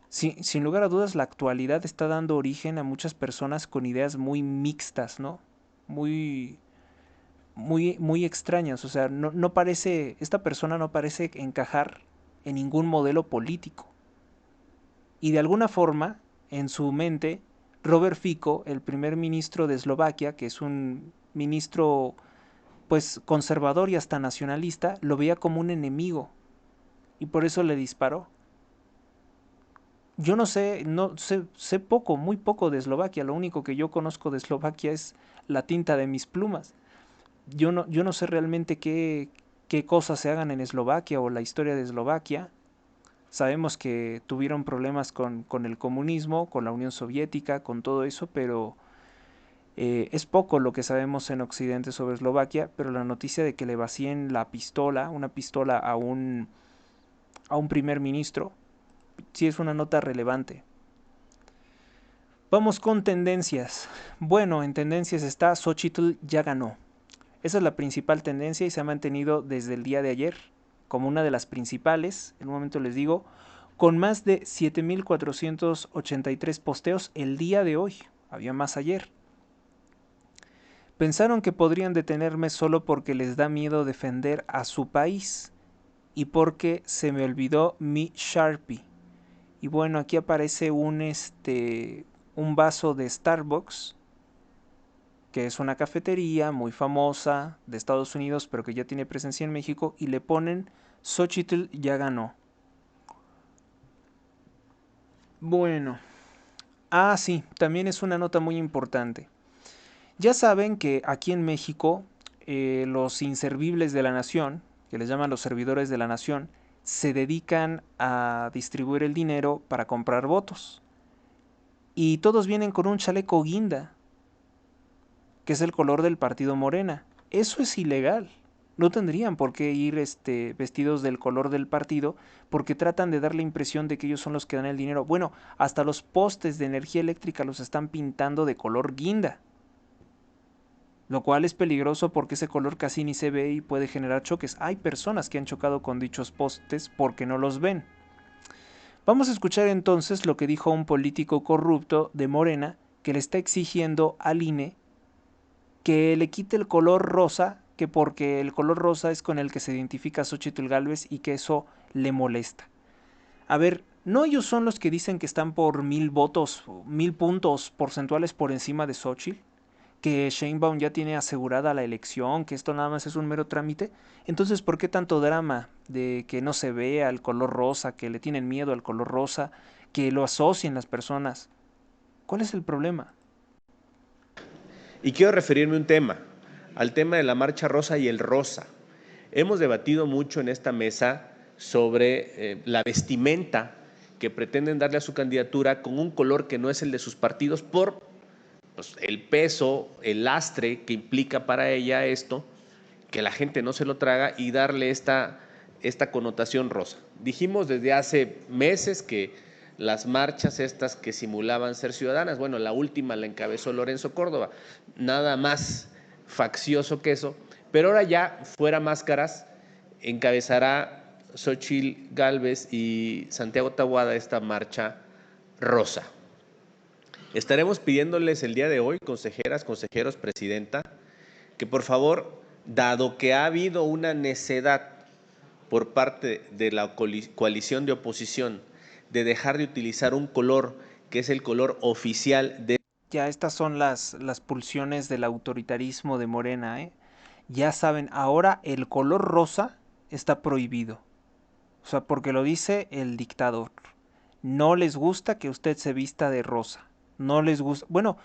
Sin lugar a dudas, la actualidad está dando origen a muchas personas con ideas muy mixtas, ¿no? Muy extrañas. O sea, esta persona no parece encajar en ningún modelo político. Y de alguna forma, en su mente, Robert Fico, el primer ministro de Eslovaquia, que es un ministro pues conservador y hasta nacionalista, lo veía como un enemigo y por eso le disparó. Yo sé poco, muy poco de Eslovaquia. Lo único que yo conozco de Eslovaquia es la tinta de mis plumas. Yo no sé realmente qué cosas se hagan en Eslovaquia o la historia de Eslovaquia. Sabemos que tuvieron problemas con el comunismo, con la Unión Soviética, con todo eso, pero es poco lo que sabemos en Occidente sobre Eslovaquia. Pero la noticia de que le vacíen una pistola a un primer ministro, sí es una nota relevante. Vamos con tendencias. Bueno, en tendencias está Xochitl ya ganó. Esa es la principal tendencia y se ha mantenido desde el día de ayer como una de las principales. En un momento les digo, con más de 7.483 posteos el día de hoy. Había más ayer. Pensaron que podrían detenerme solo porque les da miedo defender a su país y porque se me olvidó mi Sharpie. Y bueno, aquí aparece un vaso de Starbucks, que es una cafetería muy famosa de Estados Unidos, pero que ya tiene presencia en México, y le ponen Xochitl ya ganó. Bueno, sí, también es una nota muy importante. Ya saben que aquí en México los inservibles de la nación, que les llaman los servidores de la nación, se dedican a distribuir el dinero para comprar votos. Y todos vienen con un chaleco guinda, que es el color del partido Morena. Eso es ilegal. No tendrían por qué ir vestidos del color del partido, porque tratan de dar la impresión de que ellos son los que dan el dinero. Bueno, hasta los postes de energía eléctrica los están pintando de color guinda, lo cual es peligroso porque ese color casi ni se ve y puede generar choques. Hay personas que han chocado con dichos postes porque no los ven. Vamos a escuchar entonces lo que dijo un político corrupto de Morena que le está exigiendo al INE que le quite el color rosa, que porque el color rosa es con el que se identifica a Xochitl Gálvez y que eso le molesta. A ver, no ellos son los que dicen que están por 1,000 votos, 1,000 puntos porcentuales por encima de Xochitl, que Sheinbaum ya tiene asegurada la elección, que esto nada más es un mero trámite. Entonces, ¿por qué tanto drama de que no se vea el color rosa, que le tienen miedo al color rosa, que lo asocien las personas? ¿Cuál es el problema? Y quiero referirme a un tema, al tema de la marcha rosa y el rosa. Hemos debatido mucho en esta mesa sobre la vestimenta que pretenden darle a su candidatura con un color que no es el de sus partidos por el peso, el lastre que implica para ella esto, que la gente no se lo traga y darle esta connotación rosa. Dijimos desde hace meses que las marchas estas que simulaban ser ciudadanas, bueno, la última la encabezó Lorenzo Córdoba, nada más faccioso que eso, pero ahora ya fuera máscaras encabezará Xochitl Gálvez y Santiago Taboada esta marcha rosa. Estaremos pidiéndoles el día de hoy, consejeras, consejeros, presidenta, que por favor, dado que ha habido una necedad por parte de la coalición de oposición de dejar de utilizar un color que es el color oficial de... Ya estas son las pulsiones del autoritarismo de Morena, ¿eh? Ya saben, ahora el color rosa está prohibido. O sea, porque lo dice el dictador. No les gusta que usted se vista de rosa. No les gusta. Bueno,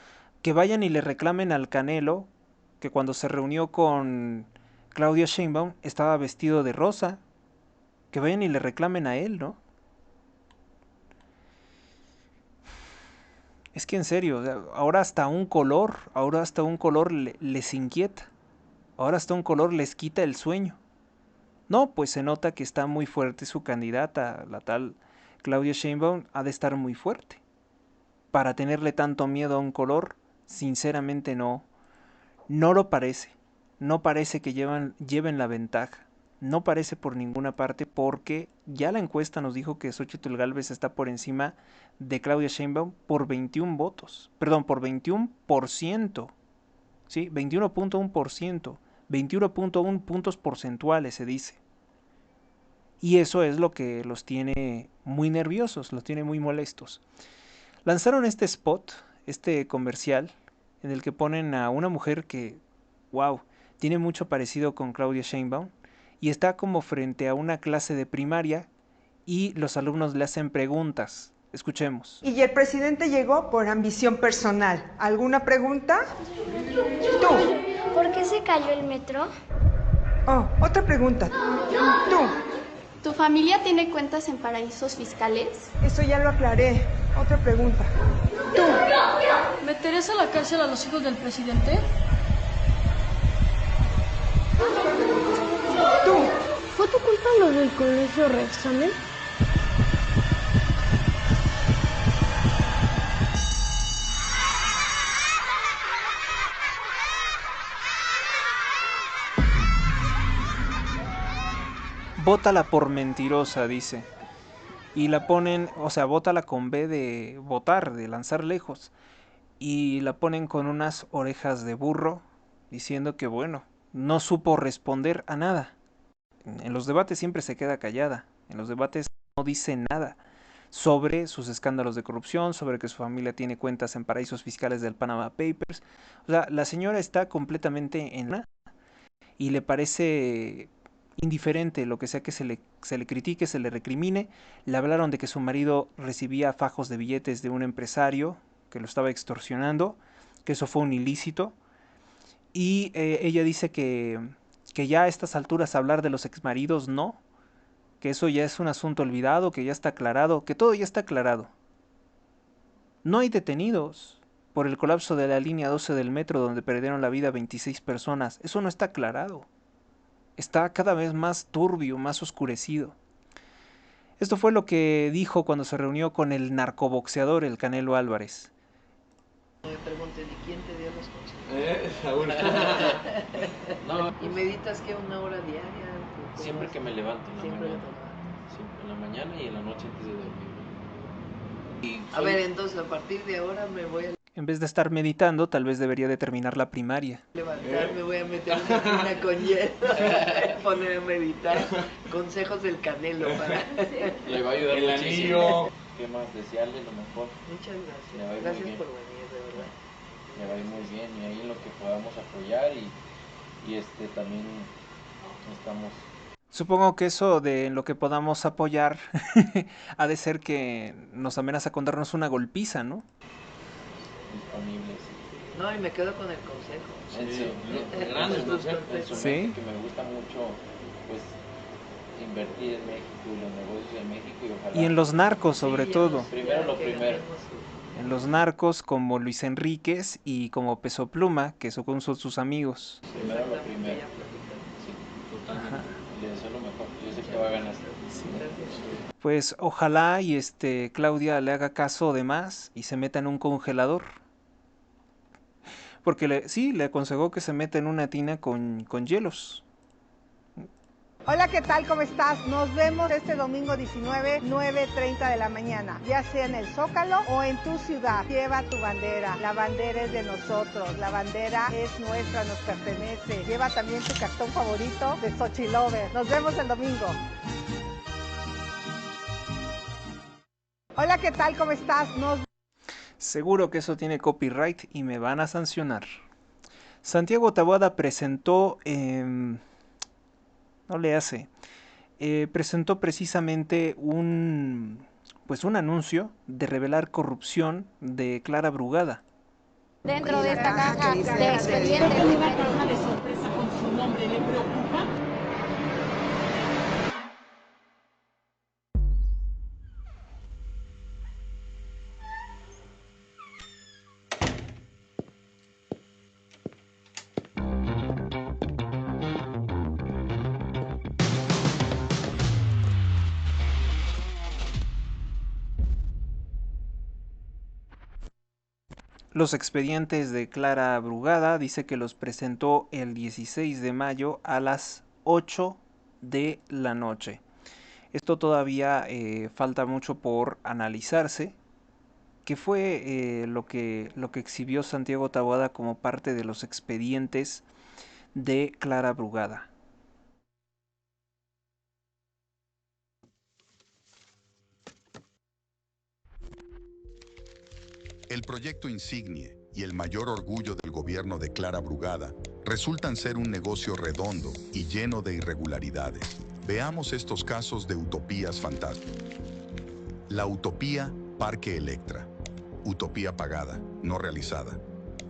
que vayan y le reclamen al Canelo que cuando se reunió con Claudia Sheinbaum estaba vestido de rosa. Que vayan y le reclamen a él, ¿no? Es que en serio, ahora hasta un color les inquieta. Ahora hasta un color les quita el sueño. No, pues se nota que está muy fuerte su candidata, la tal Claudia Sheinbaum, ha de estar muy fuerte. Para tenerle tanto miedo a un color, sinceramente no lo parece. No parece que lleven la ventaja. No parece por ninguna parte porque ya la encuesta nos dijo que Xochitl Gálvez está por encima de Claudia Sheinbaum por 21 votos. Perdón, por 21%. ¿Sí? 21.1%. 21.1 puntos porcentuales se dice. Y eso es lo que los tiene muy nerviosos, los tiene muy molestos. Lanzaron este spot, este comercial, en el que ponen a una mujer que, wow, tiene mucho parecido con Claudia Sheinbaum, y está como frente a una clase de primaria y los alumnos le hacen preguntas. Escuchemos. Y el presidente llegó por ambición personal. ¿Alguna pregunta? Tú. ¿Por qué se cayó el metro? Oh, otra pregunta. Tú. ¿Tu familia tiene cuentas en paraísos fiscales? Eso ya lo aclaré. Otra pregunta. Tú. ¿Meterás a la cárcel a los hijos del presidente? Tú. ¿Fue tu culpa lo del colegio reexamen? Bótala por mentirosa, dice. y la ponen, o sea, bótala con B de botar, de lanzar lejos, y la ponen con unas orejas de burro, diciendo que bueno, no supo responder a nada. En los debates siempre se queda callada, en los debates no dice nada sobre sus escándalos de corrupción, sobre que su familia tiene cuentas en paraísos fiscales del Panama Papers. O sea, la señora está completamente en la y le parece indiferente lo que sea que se le critique, se le recrimine. Le hablaron de que su marido recibía fajos de billetes de un empresario que lo estaba extorsionando, que eso fue un ilícito. Y ella dice que ya a estas alturas hablar de los exmaridos no, que eso ya es un asunto olvidado, que ya está aclarado, que todo ya está aclarado. No hay detenidos por el colapso de la línea 12 del metro donde perdieron la vida 26 personas. Eso no está aclarado. Está cada vez más turbio, más oscurecido. Esto fue lo que dijo cuando se reunió con el narcoboxeador, el Canelo Álvarez. Me pregunté, ¿y quién te dio los consejos? No, ¿Y meditas que una hora diaria? siempre que me levanto en la Siempre mañana. que te levantas. Siempre en la mañana y en la noche antes de dormir. Y A ver, entonces a partir de ahora me voy a En vez de estar meditando, tal vez debería de terminar la primaria. levantar, me voy a meter una tina con hielo, poner a meditar. Consejos del Canelo para... le va a ayudar El muchísimo. anillo. ¿Qué más? Desearle lo mejor. Muchas Le va gracias. a ir muy Gracias bien. por venir, de verdad. Le va a ir muy bien y ahí en lo que podamos apoyar y también estamos. Supongo que eso de lo que podamos apoyar ha de ser que nos amenaza con darnos una golpiza, ¿no? Disponibles. No, y me quedo con el consejo. Grandes Tus consejos en su consejos. Sí. mente, que me gusta mucho pues invertir en México y los negocios en México y ojalá. Y en los narcos sobre Sí, todo. Primero lo que primero. ganemos. En los narcos como Luis Enríquez y como Peso Pluma, que son sus amigos. Primero lo Exactamente, primero. ya platicamos. Sí, totalmente. Ajá. Le deseo lo mejor. Yo sé que va a ganar. Gracias. Pues ojalá y Claudia le haga caso de más y se meta en un congelador. Porque sí, le aconsejó que se meta en una tina con hielos. Hola, ¿qué tal? ¿Cómo estás? Nos vemos este domingo 19, 9:30 de la mañana, ya sea en el Zócalo o en tu ciudad. Lleva tu bandera, la bandera es de nosotros, la bandera es nuestra, nos pertenece. Lleva también tu cartón favorito de Xochilover. Nos vemos el domingo. Hola, ¿qué tal? ¿Cómo estás? Seguro que eso tiene copyright y me van a sancionar. Santiago Taboada presentó... no le hace. Presentó precisamente un anuncio de revelar corrupción de Clara Brugada. Dentro de esta caja de expedientes. de sorpresa con su nombre, ¿le preocupa? Los expedientes de Clara Brugada dice que los presentó el 16 de mayo a las 8 de la noche. Esto todavía falta mucho por analizarse. ¿Qué fue lo que exhibió Santiago Taboada como parte de los expedientes de Clara Brugada? El proyecto Insignie y el mayor orgullo del gobierno de Clara Brugada resultan ser un negocio redondo y lleno de irregularidades. Veamos estos casos de utopías fantásticas. La utopía Parque Electra. Utopía pagada, no realizada.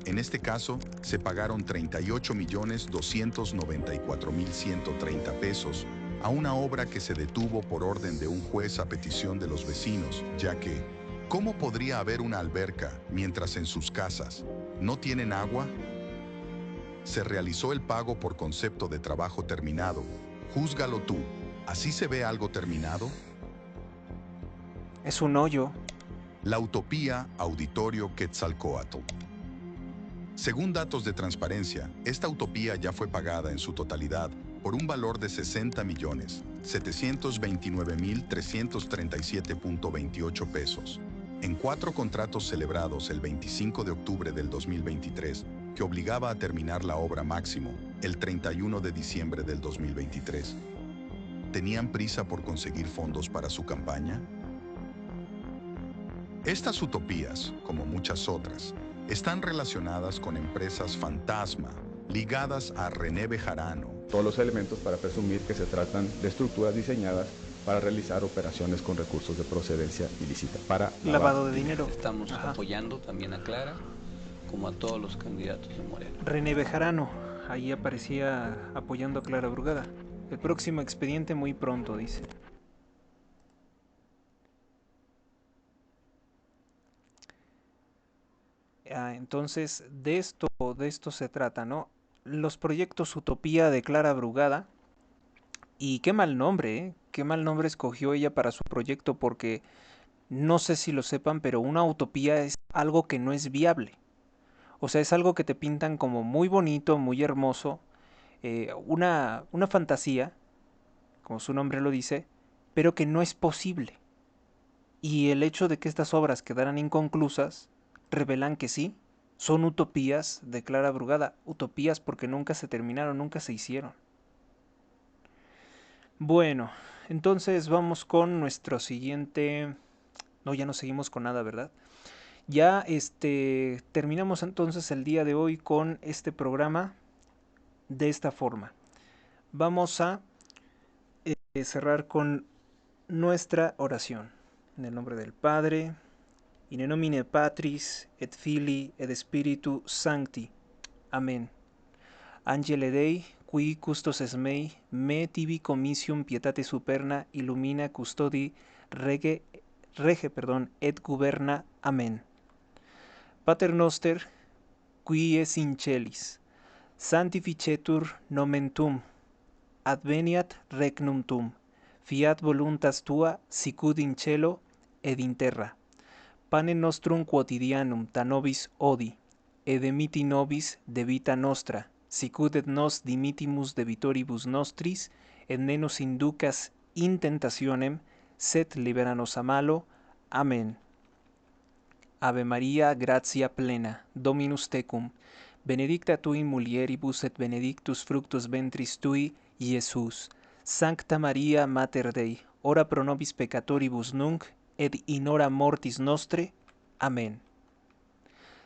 En este caso, se pagaron 38.294.130 pesos a una obra que se detuvo por orden de un juez a petición de los vecinos, ya que ¿cómo podría haber una alberca mientras en sus casas no tienen agua? Se realizó el pago por concepto de trabajo terminado. Júzgalo tú. ¿Así se ve algo terminado? Es un hoyo. La utopía Auditorio Quetzalcóatl. Según datos de transparencia, esta utopía ya fue pagada en su totalidad por un valor de 60 millones, 729.337.28 pesos. En 4 contratos celebrados el 25 de octubre del 2023, que obligaba a terminar la obra máximo el 31 de diciembre del 2023. ¿Tenían prisa por conseguir fondos para su campaña? Estas utopías, como muchas otras, están relacionadas con empresas fantasma, ligadas a René Bejarano. Todos los elementos para presumir que se tratan de estructuras diseñadas para realizar operaciones con recursos de procedencia ilícita para lavado de dinero. Estamos apoyando también a Clara, como a todos los candidatos de Morena. René Bejarano, ahí aparecía apoyando a Clara Brugada. El próximo expediente muy pronto, dice. Entonces, de esto se trata, ¿no? Los proyectos Utopía de Clara Brugada. Y qué mal nombre, ¿eh? Qué mal nombre escogió ella para su proyecto, porque no sé si lo sepan, pero una utopía es algo que no es viable. O sea, es algo que te pintan como muy bonito, muy hermoso, una fantasía, como su nombre lo dice, pero que no es posible. Y el hecho de que estas obras quedaran inconclusas revelan que sí, son utopías de Clara Brugada, utopías porque nunca se terminaron, nunca se hicieron. Bueno, entonces vamos con nuestro siguiente... No, ya no seguimos con nada, ¿verdad? Ya terminamos entonces el día de hoy con este programa de esta forma. Vamos a cerrar con nuestra oración. En el nombre del Padre, in nomine Patris, et Filii, et Spiritu Sancti. Amén. Angele Dei, qui custos es mei, me tibi comisium pietate superna, illumina custodi rege, et guberna. Amén. Pater noster, qui es in celis, sanctificetur nomen tuum, adveniat regnum tuum, fiat voluntas tua, sicut in cielo ed in terra. Panem nostrum quotidianum da nobis odi, ed dimitti nobis debita nostra, sicut et nos dimittimus debitoribus nostris, et ne nos inducas in tentationem, sed libera nos a malo. Amén. Ave Maria, gratia plena, Dominus tecum, benedicta tu in mulieribus et benedictus fructus ventris tui, Iesus. Sancta Maria, Mater Dei, ora pro nobis peccatoribus nunc, et in hora mortis nostre. Amén.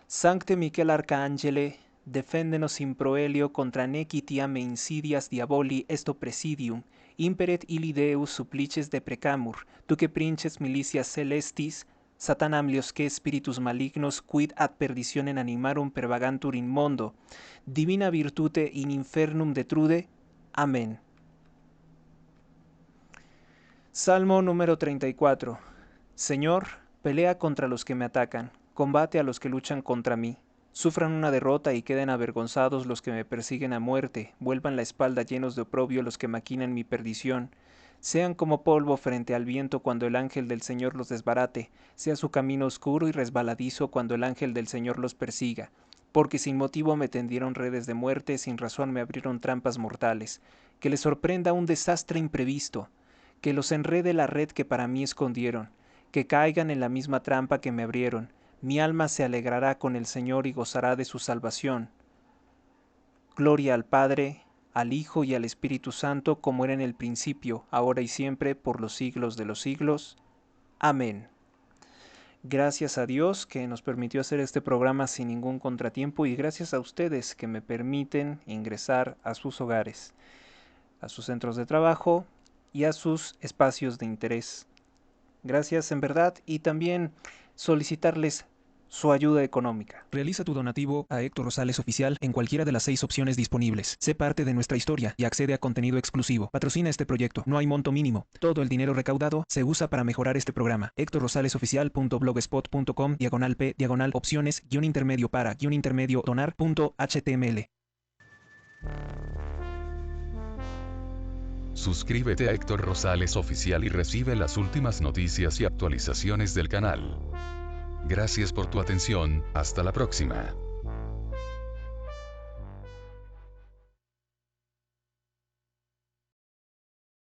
Sancte Michael Arcangele, defendenos in proelio contra nequitiam e insidias diaboli esto presidium, imperet illi Deus supplices deprecamur, tu que princes militias celestis, Satanam liosque spiritus malignos quid ad perditionem animarum pervagantur in mondo, divina virtute in infernum detrude. Amén. Salmo número 34. Señor, pelea contra los que me atacan, combate a los que luchan contra mí. Sufran una derrota y queden avergonzados los que me persiguen a muerte, vuelvan la espalda llenos de oprobio los que maquinan mi perdición. Sean como polvo frente al viento cuando el ángel del Señor los desbarate, sea su camino oscuro y resbaladizo cuando el ángel del Señor los persiga. Porque sin motivo me tendieron redes de muerte, sin razón me abrieron trampas mortales. Que les sorprenda un desastre imprevisto, que los enrede la red que para mí escondieron, que caigan en la misma trampa que me abrieron. Mi alma se alegrará con el Señor y gozará de su salvación. Gloria al Padre, al Hijo y al Espíritu Santo, como era en el principio, ahora y siempre, por los siglos de los siglos. Amén. Gracias a Dios que nos permitió hacer este programa sin ningún contratiempo y gracias a ustedes que me permiten ingresar a sus hogares, a sus centros de trabajo y a sus espacios de interés. Gracias en verdad y también solicitarles su ayuda económica. Realiza tu donativo a Héctor Rosales Oficial en cualquiera de las 6 opciones disponibles. Sé parte de nuestra historia y accede a contenido exclusivo. Patrocina este proyecto. No hay monto mínimo. Todo el dinero recaudado se usa para mejorar este programa. HéctorRosalesoficial.blogspot.com/p/opciones _intermedio para _intermedio donar.html. Suscríbete a Héctor Rosales Oficial y recibe las últimas noticias y actualizaciones del canal. Gracias por tu atención, hasta la próxima.